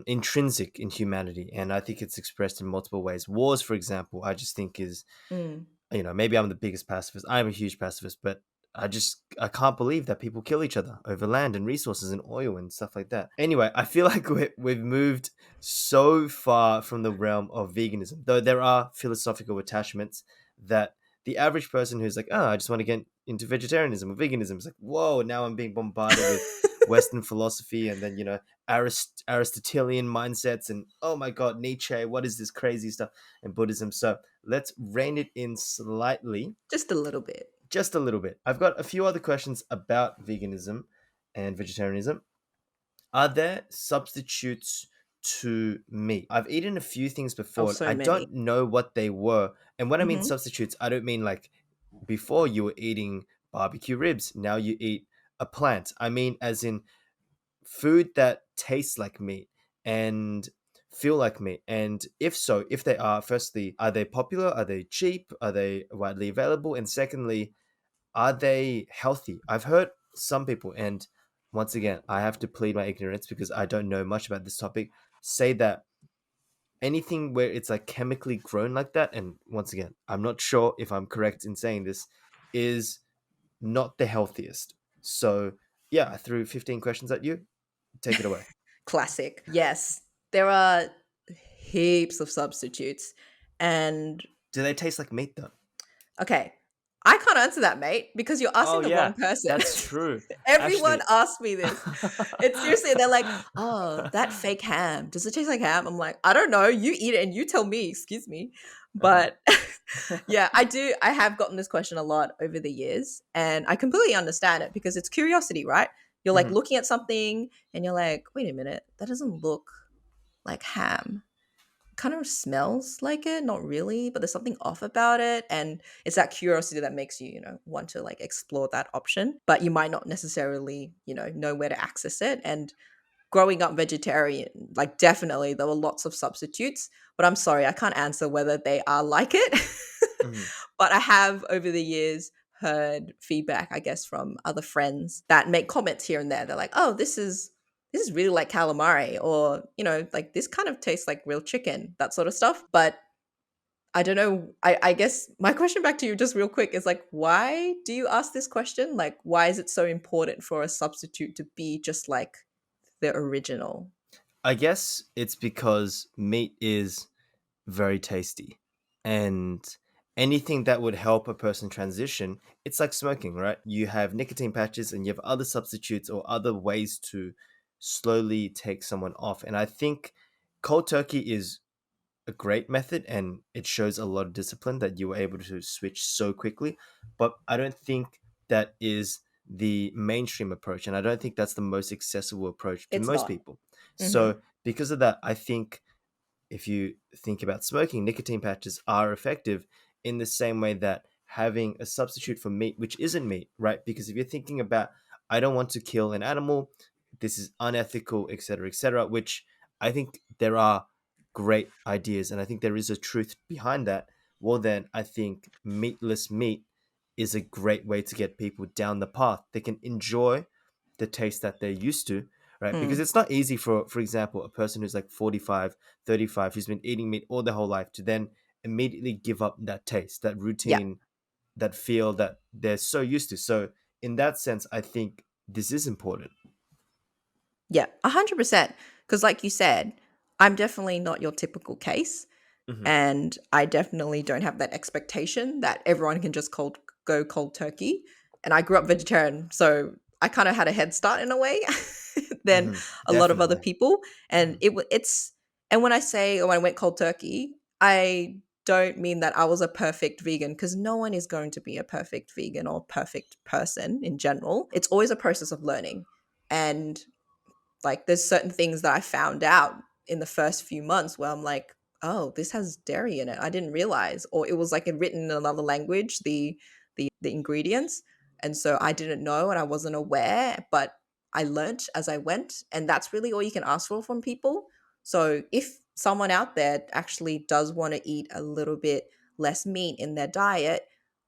intrinsic in humanity, and I think it's expressed in multiple ways. Wars, for example, I just think is, mm, maybe I'm the biggest pacifist. I'm a huge pacifist, but I can't believe that people kill each other over land and resources and oil and stuff like that. Anyway, I feel like we've moved so far from the realm of veganism, though there are philosophical attachments that the average person who's like, oh, I just want to get into vegetarianism or veganism is like, whoa, now I'm being bombarded with Western philosophy and then Aristotelian mindsets and oh my god, Nietzsche, what is this crazy stuff, and Buddhism. So let's rein it in slightly, just a little bit. just a little bit. I've got a few other questions about veganism and vegetarianism. Are there substitutes to meat? I've eaten a few things Oh, before. And so I many. don't know what they were. And when I mean Hmm. substitutes, I don't mean like before you were eating barbecue ribs, now you eat a plant. I mean, as in food that tastes like meat and feel like meat? And if so, if they are, firstly, are they popular? Are they cheap? Are they widely available? And secondly, are they healthy? I've heard some people, and once again, I have to plead my ignorance because I don't know much about this topic, say that anything where it's like chemically grown like that, and once again, I'm not sure if I'm correct in saying this, is not the healthiest. So, yeah, I threw 15 questions at you. Take it away. Classic. Yes, there are heaps of substitutes. And Do they taste like meat though? okay, I can't answer that, mate, because you're Oh, asking the wrong yeah, person. that's true. Everyone Actually, asks me this. It's seriously, they're like, "Oh, that fake ham. Does it taste like ham?" I'm like, "I don't know. You eat it and you tell me, excuse me." okay. But yeah, I have gotten this question a lot over the years, and I completely understand it because it's curiosity, right? You're like Mhm. looking at something and you're like, "Wait a minute, that doesn't look like ham." Kind of smells like it, not really, but there's something off about it. And it's that curiosity that makes you, want to like explore that option, but you might not necessarily, know where to access it. And growing up vegetarian, like definitely there were lots of substitutes, but I'm sorry, I can't answer whether they are like it. Mhm. But I have over the years heard feedback, I guess, from other friends that make comments here and there. They're like, "Oh, this is really like calamari," or like this kind of tastes like real chicken, that sort of stuff. But I don't know. I guess my question back to you, just real quick, is like, why do you ask this question? Like, why is it so important for a substitute to be just like the original? I guess it's because meat is very tasty. And anything that would help a person transition, it's like smoking, right? You have nicotine patches and you have other substitutes or other ways to slowly take someone off. And I think cold turkey is a great method and it shows a lot of discipline that you were able to switch so quickly. But I don't think that is the mainstream approach. And I don't think that's the most accessible approach to It's most not. people. Hmm. So, because of that, I think if you think about smoking, nicotine patches are effective in the same way that having a substitute for meat, which isn't meat, right? Because if you're thinking about, I don't want to kill an animal, this is unethical, etc., which I think there are great ideas, and I think there is a truth behind that. Well, then I think meatless meat is a great way to get people down the path. They can enjoy the taste that they're used to, right? Because Mm. it's not easy for example, a person who's like 45, 35, who's been eating meat all their whole life to then immediately give up that taste, that Yeah. routine, that feel that they're so used to. So, in that sense, I think this is important. Yeah. 100%. Because, like you said, I'm definitely not your typical case. Hmm. And I definitely don't have that expectation that everyone can just go cold turkey. And I grew up vegetarian, so I kind of had a head start in a way than Hmm. a lot of other Definitely. people. And Hmm. it's and when I say when I went cold turkey, I don't mean that I was a perfect vegan because no one is going to be a perfect vegan or perfect person in general. It's always a process of learning. And like there's certain things that I found out in the first few months where I'm like, oh, this has dairy in it. I didn't realize, or it was like written in another language, the ingredients, and so I didn't know and I wasn't aware, but I learnt as I went, and that's really all you can ask for from people. So if someone out there actually does want to eat a little bit less meat in their diet,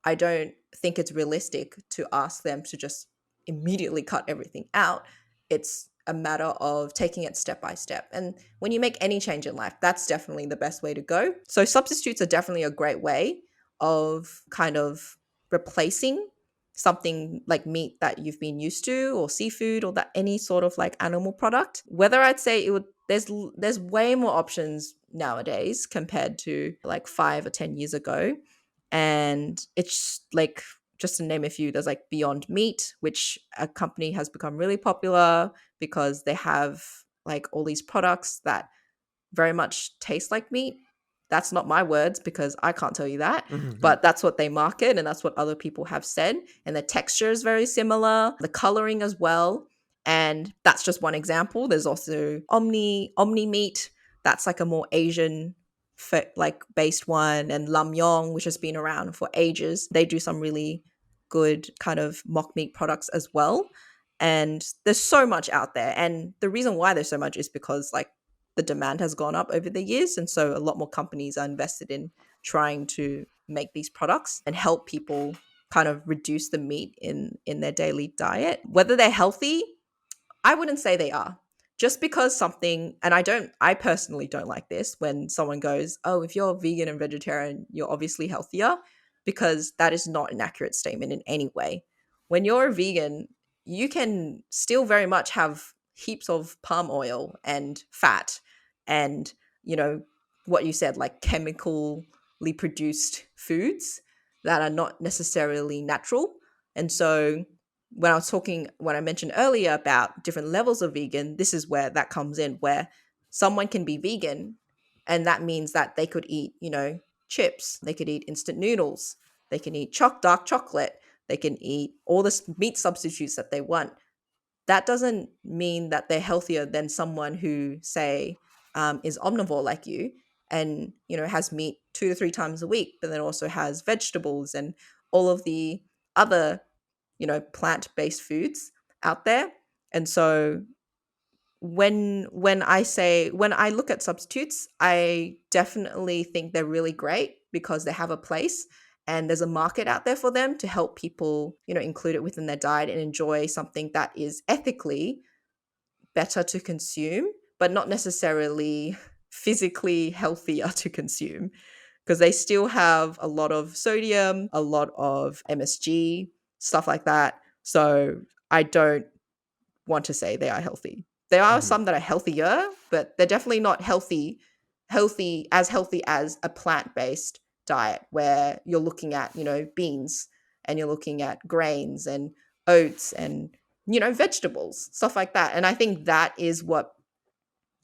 I don't think it's realistic to ask them to just immediately cut everything out. It's a matter of taking it step by step. And when you make any change in life, that's definitely the best way to go. So substitutes are definitely a great way of kind of replacing something like meat that you've been used to, or seafood, or that any sort of like animal product. Whether I'd say it would there's way more options nowadays compared to like 5 or 10 years ago. And it's like, just to name a few, there's like Beyond Meat, which a company has become really popular because they have like all these products that very much taste like meat. That's not my words because I can't tell you that, Hmm. but that's what they market and that's what other people have said. And the texture is very similar, the coloring as well. And that's just one example. There's also Omni Meat. That's like a more Asian like based one, and Lamyong, which has been around for ages. They do some really good kind of mock meat products as well. And there's so much out there. And the reason why there's so much is because like the demand has gone up over the years, and so a lot more companies are invested in trying to make these products and help people kind of reduce the meat in their daily diet. Whether they're healthy, I wouldn't say they are. Just because something, and I personally don't like this when someone goes, oh, if you're vegan and vegetarian, you're obviously healthier, because that is not an accurate statement in any way. When you're a vegan, you can still very much have heaps of palm oil and fat and, you know, what you said, like chemically produced foods that are not necessarily natural. And so when I mentioned earlier about different levels of vegan, this is where that comes in, where someone can be vegan and that means that they could eat, chips, they could eat instant noodles, they can eat dark chocolate, they can eat all the meat substitutes that they want. That doesn't mean that they're healthier than someone who, say, is omnivore like you and, has meat 2 to 3 times a week, but then also has vegetables and all of the other plant-based foods out there. And so when I look at substitutes, I definitely think they're really great because they have a place and there's a market out there for them to help people, include it within their diet and enjoy something that is ethically better to consume, but not necessarily physically healthier to consume, because they still have a lot of sodium, a lot of MSG, stuff like that. So I don't want to say they are healthy. There are Mm-hmm. some that are healthier, but they're definitely not healthy as a plant-based diet where you're looking at, beans and you're looking at grains and oats and, vegetables, stuff like that. And I think that is what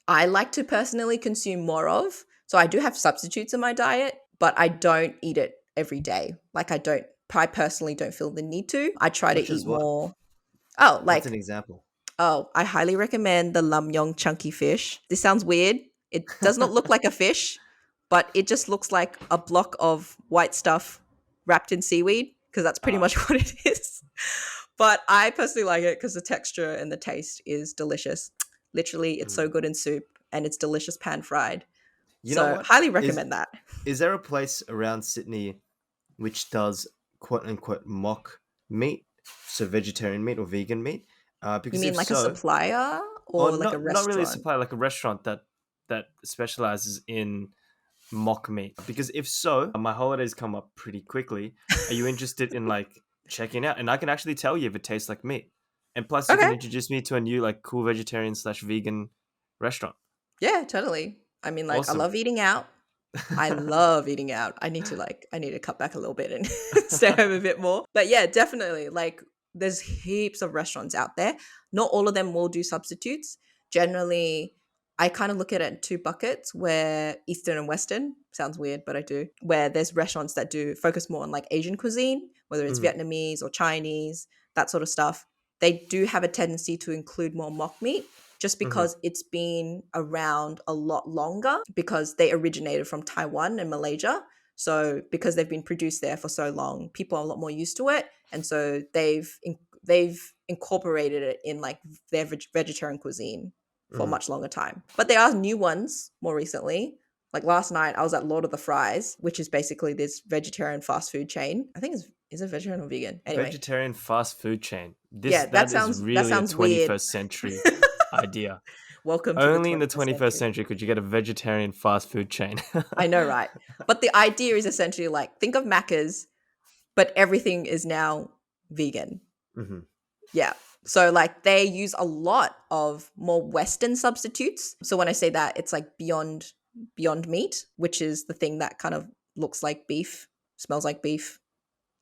I like to personally consume more of. So I do have substitutes in my diet, but I don't eat it every day. Like I personally don't feel the need to. I try to Such as eat what? more. Oh, What's an like, example? oh, I highly recommend the lamyong chunky fish. This sounds weird. It does not look like a fish, but it just looks like a block of white stuff wrapped in seaweed, because that's pretty Ah, much what it is. But I personally like it because the texture and the taste is delicious. Literally, it's so mm. good in soup and it's delicious pan fried. You know So, what? highly Is recommend that. is there a place around Sydney which does quote unquote mock meat, so vegetarian meat or vegan meat? You Because mean if like a so, supplier or or like a not really a restaurant? supplier, like a restaurant that specializes in mock meat. Because if so, my holidays come up pretty quickly. Are you interested in like checking out? And I can actually tell you if it tastes like meat. And plus, you can Okay. introduce me to a new like cool vegetarian slash vegan restaurant. Yeah, totally. I mean, like, I Awesome. love eating out. I love eating out. I need to cut back a little bit and stay home a bit more. But yeah, definitely. Like, there's heaps of restaurants out there. Not all of them will do substitutes. Generally, I kind of look at it in two buckets, where Eastern and Western, sounds weird, but I do, where there's restaurants that do focus more on like Asian cuisine, whether it's Mhm, Vietnamese or Chinese, that sort of stuff. They do have a tendency to include more mock meat, just mhm, because it's been around a lot longer, because they originated from Taiwan and Malaysia. So because they've been produced there for so long, people are a lot more used to it, and so they've incorporated it in like their vegetarian cuisine for a mhm. much longer time. But there are new ones more recently. Like last night, I was at Lord of the Fries, which is basically this vegetarian fast food chain. I think it's is it vegetarian or vegan? Anyway, Vegetarian fast food chain. yeah, That is that really a sounds weird. 21st century idea. Welcome to the Only in the 21st 21st century. century could you get a vegetarian fast food chain. I know, right? But the idea is essentially like, think of Macca's, but everything is now vegan. Mhm, Yeah. So like they use a lot of more Western substitutes. So when I say that, it's like beyond meat, which is the thing that kind of looks like beef, smells like beef,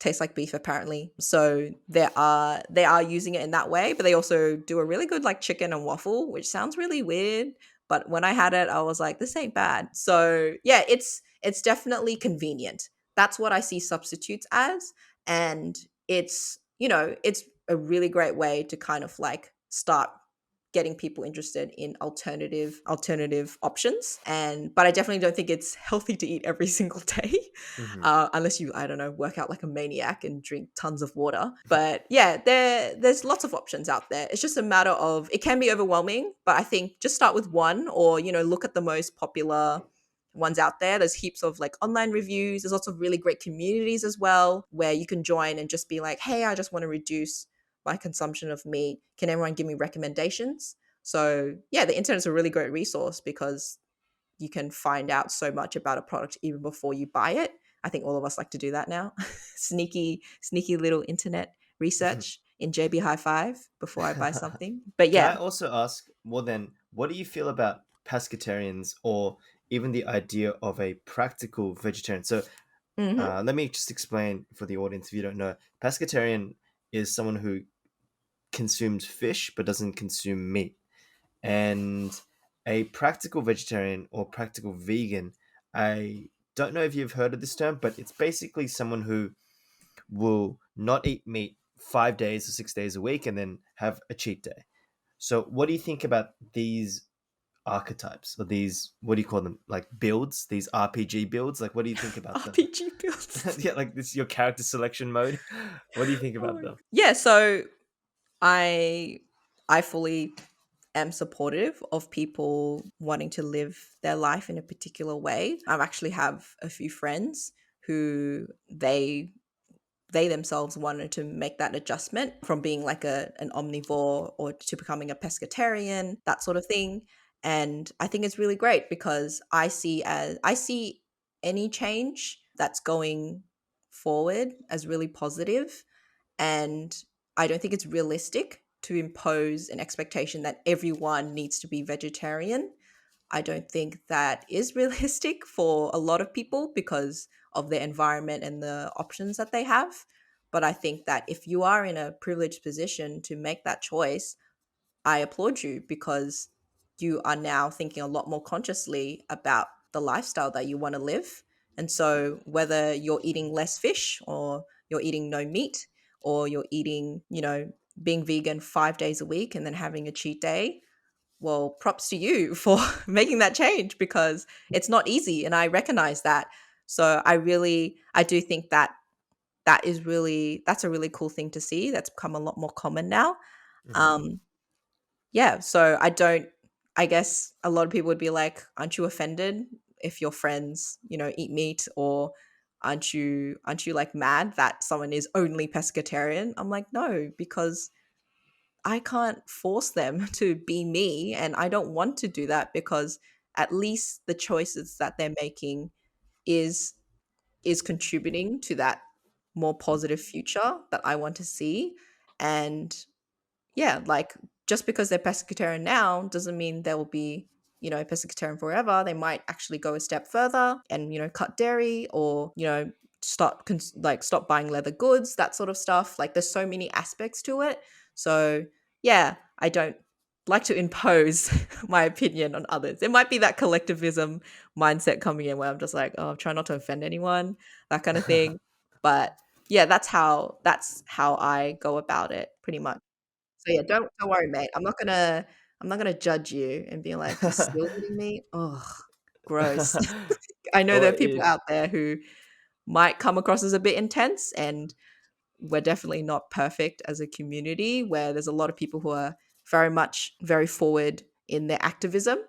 tastes like beef apparently. So they are using it in that way, but they also do a really good like chicken and waffle, which sounds really weird, but when I had it I was like, this ain't bad. So yeah, it's definitely convenient. That's what I see substitutes as. And it's, it's a really great way to kind of like start getting people interested in alternative options. And but I definitely don't think it's healthy to eat every single day, mhm. unless you, I don't know, work out like a maniac and drink tons of water. But yeah, there's lots of options out there. It's just a matter of, it can be overwhelming, but I think just start with one, or look at the most popular ones out there. There's heaps of like online reviews. There's lots of really great communities as well, where you can join and just be like, hey, I just want to reduce my consumption of meat? Can everyone give me recommendations? So yeah, the internet's a really great resource because you can find out so much about a product even before you buy it. I think all of us like to do that now. Sneaky little internet research in JB High Five before I buy something. But Can I yeah. also ask, well then, what do you feel about pescatarians or even the idea of a practical vegetarian? So Hmm. let me just explain for the audience if you don't know. Pescatarian is someone who consumes fish but doesn't consume meat. And a practical vegetarian or practical vegan, I don't know if you've heard of this term, but it's basically someone who will not eat meat 5 days or 6 days a week and then have a cheat day. So, what do you think about these archetypes or these, what do you call them? Like builds, these RPG builds? Like, what do you think about them? RPG builds. Yeah, like this, your character selection mode. What do you think Oh about my them? God. Yeah, so I I fully am supportive of people wanting to live their life in a particular way. I actually have a few friends who they themselves wanted to make that adjustment from being like an omnivore or to becoming a pescatarian, that sort of thing. And I think it's really great because I see any change that's going forward as really positive, and I don't think it's realistic to impose an expectation that everyone needs to be vegetarian. I don't think that is realistic for a lot of people because of their environment and the options that they have. But I think that if you are in a privileged position to make that choice, I applaud you because you are now thinking a lot more consciously about the lifestyle that you want to live. And so, whether you're eating less fish or you're eating no meat or you're eating, being vegan 5 days a week and then having a cheat day, well, props to you for making that change because it's not easy. And I recognize that. So, I do think that that's a really cool thing to see. That's become a lot more common now. Mhm. Um, yeah, so I guess a lot of people would be like, aren't you offended if your friends, eat meat, or aren't you like mad that someone is only pescatarian? I'm like, no, because I can't force them to be me, and I don't want to do that because at least the choices that they're making is contributing to that more positive future that I want to see. And yeah, like just because they're pescatarian now doesn't mean they will be, pescatarian forever. They might actually go a step further and, cut dairy or, stop buying leather goods, that sort of stuff. Like there's so many aspects to it. So yeah, I don't like to impose my opinion on others. It might be that collectivism mindset coming in where I'm just like, oh, try not to offend anyone, that kind of thing. But yeah, that's how I go about it pretty much. So yeah, don't worry, mate. I'm not gonna judge you and be like, "You're still eating meat? Oh, gross." I know Oh, there are people it, out there who might come across as a bit intense, and we're definitely not perfect as a community where there's a lot of people who are very much very forward in their activism,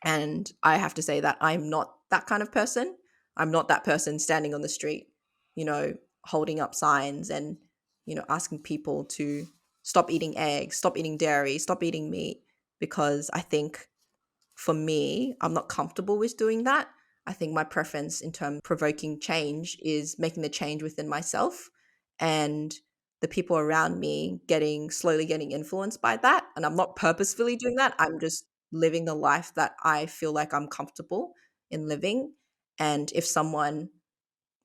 and I have to say that I'm not that kind of person. I'm not that person standing on the street, you know, holding up signs and, asking people to stop eating eggs, stop eating dairy, stop eating meat, because I think for me, I'm not comfortable with doing that. I think my preference in terms of provoking change is making the change within myself and the people around me slowly getting influenced by that. And I'm not purposefully doing that. I'm just living the life that I feel like I'm comfortable in living. And if someone,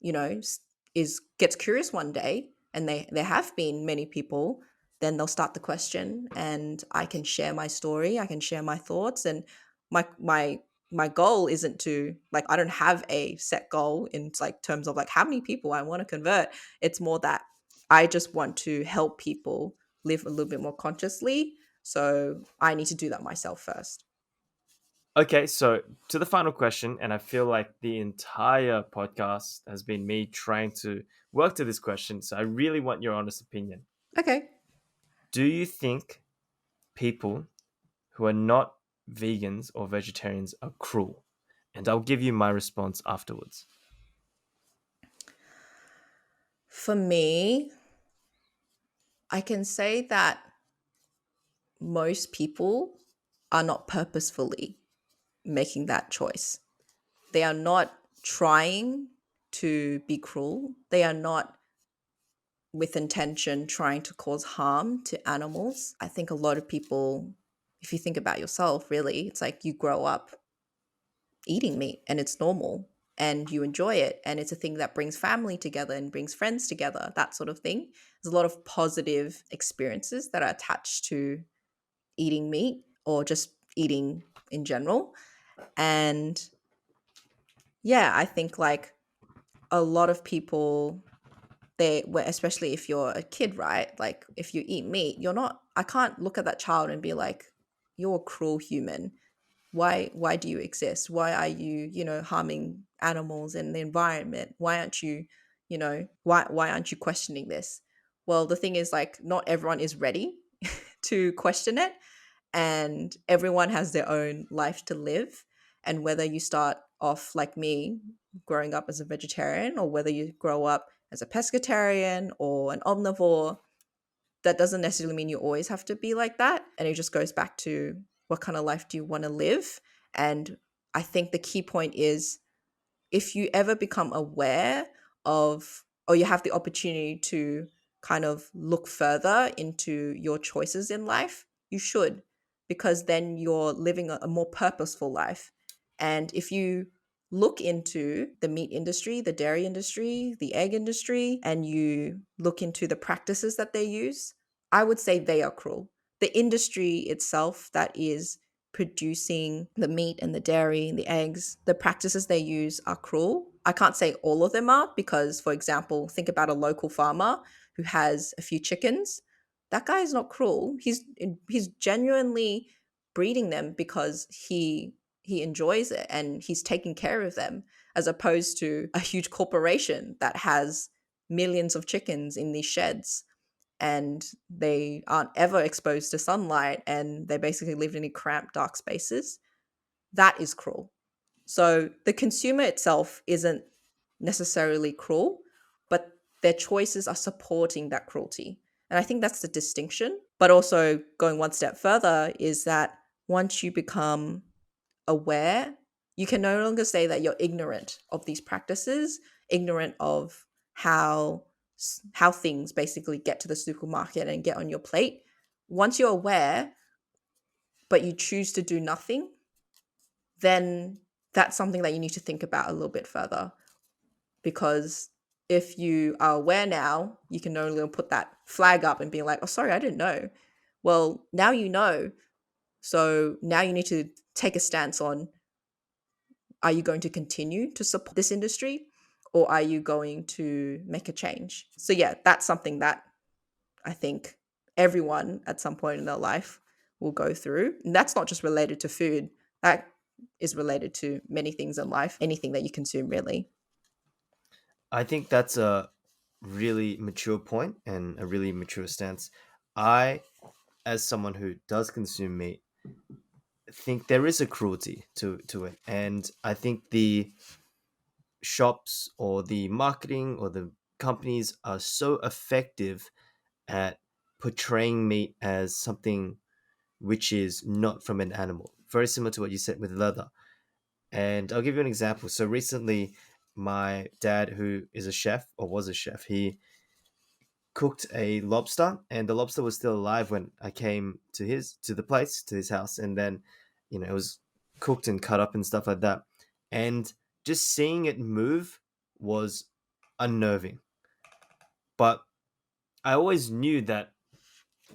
is gets curious one day, and there have been many people, then they'll start the question, and I can share my story, I can share my thoughts, and my goal isn't to, like, I don't have a set goal in like terms of like how many people I want to convert. It's more that I just want to help people live a little bit more consciously, so I need to do that myself first. okay, so to the final question, and I feel like the entire podcast has been me trying to work to this question. So I really want your honest opinion. Okay. Do you think people who are not vegans or vegetarians are cruel? And I'll give you my response afterwards. For me, I can say that most people are not purposefully making that choice. They are not trying to be cruel. They are not with intention trying to cause harm to animals. I think a lot of people, if you think about yourself, really, it's like you grow up eating meat and it's normal and you enjoy it. And it's a thing that brings family together and brings friends together, that sort of thing. There's a lot of positive experiences that are attached to eating meat or just eating in general. And yeah, I think like a lot of people, especially if you're a kid, right? Like if you eat meat, I can't look at that child and be like, you're a cruel human. Why do you exist? Why are you, harming animals and the environment? Why aren't you, why aren't you questioning this? Well, the thing is, like, not everyone is ready to question it, and everyone has their own life to live. And whether you start off like me, growing up as a vegetarian, or whether you grow up as a pescatarian or an omnivore, that doesn't necessarily mean you always have to be like that. And it just goes back to, what kind of life do you want to live? And I think the key point is, if you ever become aware of, or you have the opportunity to kind of look further into your choices in life, you should, because then you're living a more purposeful life. And if you look into the meat industry, the dairy industry, the egg industry, and you look into the practices that they use, I would say they are cruel. The industry itself that is producing the meat and the dairy and the eggs, the practices they use are cruel. I can't say all of them are, because, for example, think about a local farmer who has a few chickens. That guy is not cruel. He's genuinely breeding them because he enjoys it and he's taking care of them, as opposed to a huge corporation that has millions of chickens in these sheds, and they aren't ever exposed to sunlight and they basically live in cramped, dark spaces. That is cruel. So the consumer itself isn't necessarily cruel, but their choices are supporting that cruelty. And I think that's the distinction. But also, going one step further, is that once you become aware, you can no longer say that you're ignorant of these practices, ignorant of how how things basically get to the supermarket and get on your plate. Once you're aware, but you choose to do nothing, then that's something that you need to think about a little bit further. Because if you are aware now, you can no longer put that flag up and be like, oh, sorry, I didn't know. Well, now you know. So now you need to take a stance on, are you going to continue to support this industry, or are you going to make a change? So, yeah, that's something that I think everyone at some point in their life will go through. And that's not just related to food, that is related to many things in life, anything that you consume, really. I think that's a really mature point and a really mature stance. I, as someone who does consume meat, think there is a cruelty to it, and I think the shops or the marketing or the companies are so effective at portraying meat as something which is not from an animal. Very similar to what you said with leather. And I'll give you an example. So recently, my dad, who is a chef or was a chef, he cooked a lobster, and the lobster was still alive when I came to the place, to his house, and then, it was cooked and cut up and stuff like that. And just seeing it move was unnerving. But I always knew that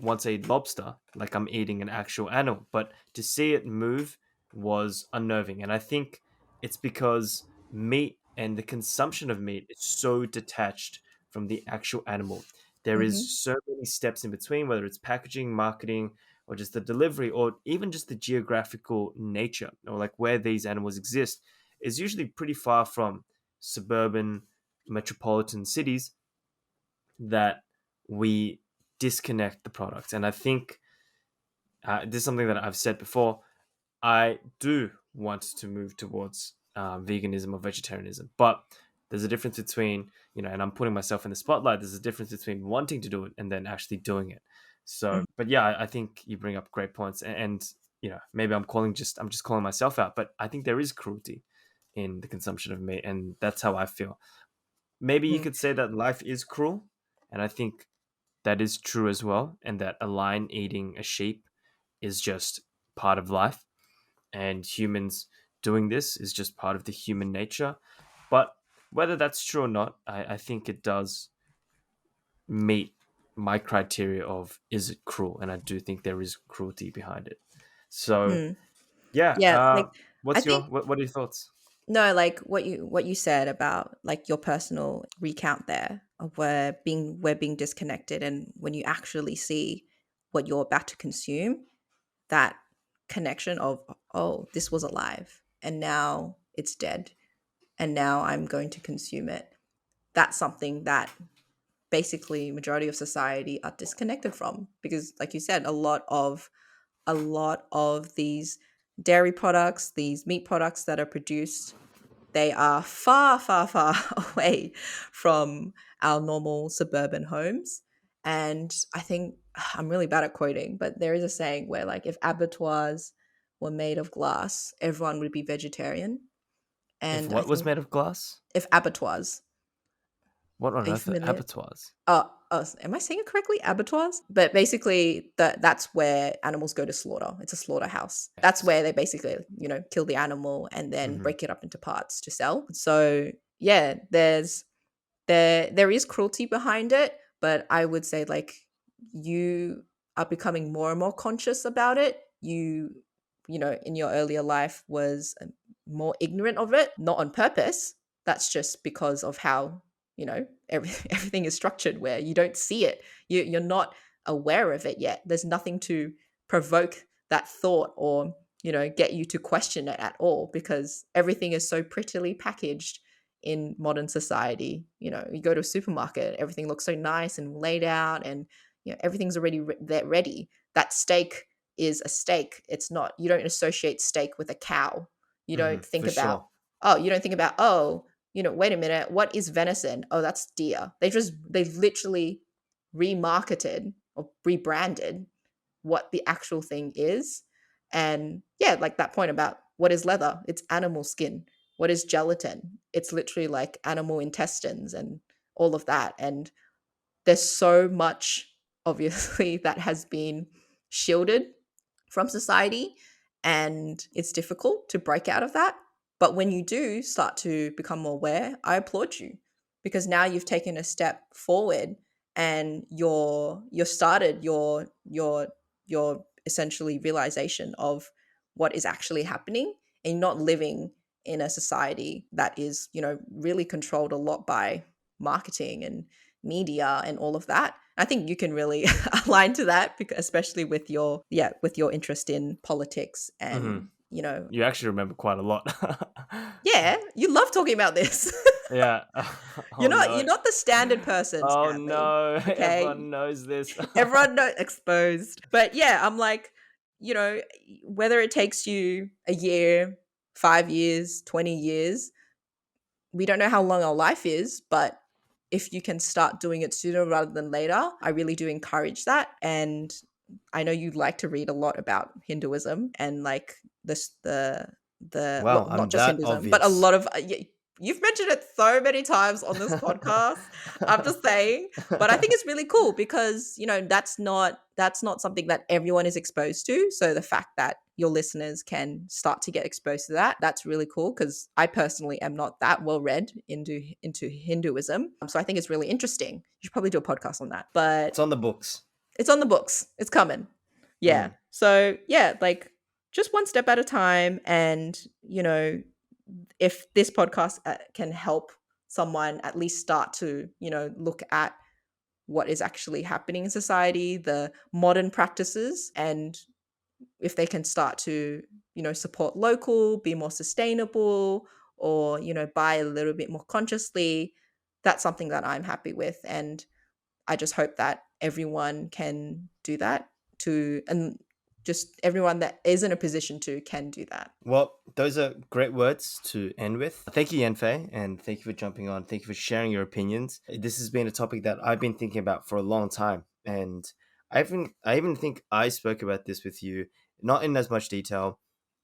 once I eat lobster, like I'm eating an actual animal. But to see it move was unnerving. And I think it's because meat and the consumption of meat is so detached from the actual animal. There is Hmm. so many steps in between, whether it's packaging, marketing, or just the delivery, or even just the geographical nature, or like where these animals exist, is usually pretty far from suburban metropolitan cities that we disconnect the product. And I think this is something that I've said before. I do want to move towards veganism or vegetarianism, but There's a difference between, and I'm putting myself in the spotlight. There's a difference between wanting to do it and then actually doing it. So, Mm, but yeah, I think you bring up great points, and maybe I'm just calling myself out, but I think there is cruelty in the consumption of meat, and that's how I feel. Maybe you mm, could say that life is cruel, and I think that is true as well, and that a lion eating a sheep is just part of life, and humans doing this is just part of the human nature. But whether that's true or not, I think it does meet my criteria of is it cruel, and I do think there is cruelty behind it. So mm. yeah, Yeah, like I what's your think what are your thoughts? no, like what you said about like your personal recount there of where we're being disconnected, and when you actually see what you're about to consume, that connection of, oh, this was alive and now it's dead and now I'm going to consume it. That's something that basically majority of society are disconnected from, because like you said, a lot of these dairy products, these meat products that are produced, they are far, far, far away from our normal suburban homes. And I think I'm really bad at quoting, but there is a saying where, like, if abattoirs were made of glass, everyone would be vegetarian. If And I what was think made of glass? if abattoirs, What on are you earth are familiar? abattoirs? Am I saying it correctly? Abattoirs? But basically, that's where animals go to slaughter. It's a slaughterhouse. That's Yes. where they basically, kill the animal and then Hmm. break it up into parts to sell. So yeah, there is cruelty behind it, but I would say, like, you are becoming more and more conscious about it. In your earlier life was more ignorant of it, not on purpose. That's just because of how, everything is structured, where you don't see it. You're not aware of it yet. There's nothing to provoke that thought, or get you to question it at all, because everything is so prettily packaged in modern society. You go to a supermarket, everything looks so nice and laid out, and everything's already ready. That steak is a steak. It's not. You don't associate steak with a cow. You Hmm. don't think For about. sure. Oh, you don't think about. Oh, wait a minute. What is venison? Oh, that's deer. They've literally remarketed or rebranded what the actual thing is. And yeah, like that point about what is leather? It's animal skin. What is gelatin? It's literally like animal intestines and all of that. And there's so much, obviously, that has been shielded from society, and it's difficult to break out of that. But when you do start to become more aware, I applaud you, because now you've taken a step forward, and you're started your essentially realization of what is actually happening, and you're not living in a society that is really controlled a lot by marketing and media and all of that. I think you can really align to that, because especially with your interest in politics, Hmm. and You actually remember quite a lot. yeah, you love talking about this. Yeah. you're Oh not you're no. not the standard person, Oh Stanley. no. Okay, Everyone knows this. everyone know exposed. But yeah, I'm like, you know, whether it takes you a year, 5 years, 20 years, we don't know how long our life is, but if you can start doing it sooner rather than later, I really do encourage that. And I know you like to read a lot about Hinduism, and like the Wow, well, not I'm just that Hinduism, but a obvious. lot of you've mentioned it so many times on this podcast. I'm just saying, but I think it's really cool, because that's not something that everyone is exposed to. So the fact that your listeners can start to get exposed to that, that's really cool, because I personally am not that well read into Hinduism. So I think it's really interesting. You should probably do a podcast on that. It's But on the books. it's on the books. It's coming. Yeah. Mm. So yeah, like, just one step at a time. And if this podcast can help someone at least start to look at what is actually happening in society, the modern practices, and if they can start to support local, be more sustainable, or buy a little bit more consciously, that's something that I'm happy with. And I just hope that everyone can do that too. And just everyone that is in a position to can do that. Well, those are great words to end with. Thank you, Yenfei, and thank you for jumping on. Thank you for sharing your opinions. This has been a topic that I've been thinking about for a long time, and I even think I spoke about this with you, not in as much detail,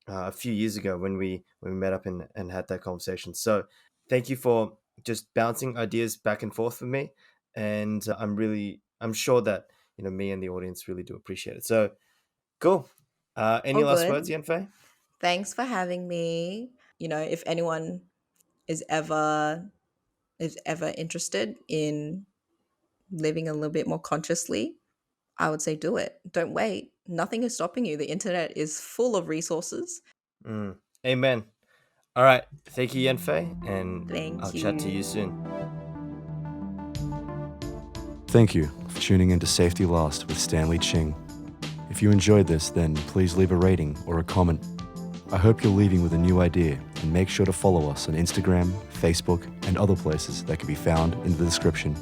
a few years ago when we met up and had that conversation. So, thank you for just bouncing ideas back and forth with me, and I'm sure that me and the audience really do appreciate it. So, cool. Any All last words, good. Yenfei? Thanks for having me. If anyone is ever interested in living a little bit more consciously, I would say do it. Don't wait. Nothing is stopping you. The internet is full of resources. Amen. All right. Thank you, Yenfei, and I'll Thank chat to you you. soon. Thank you for tuning into Safety Last with Stanley Ching. If you enjoyed this, then please leave a rating or a comment. I hope you're leaving with a new idea, and make sure to follow us on Instagram, Facebook, and other places that can be found in the description.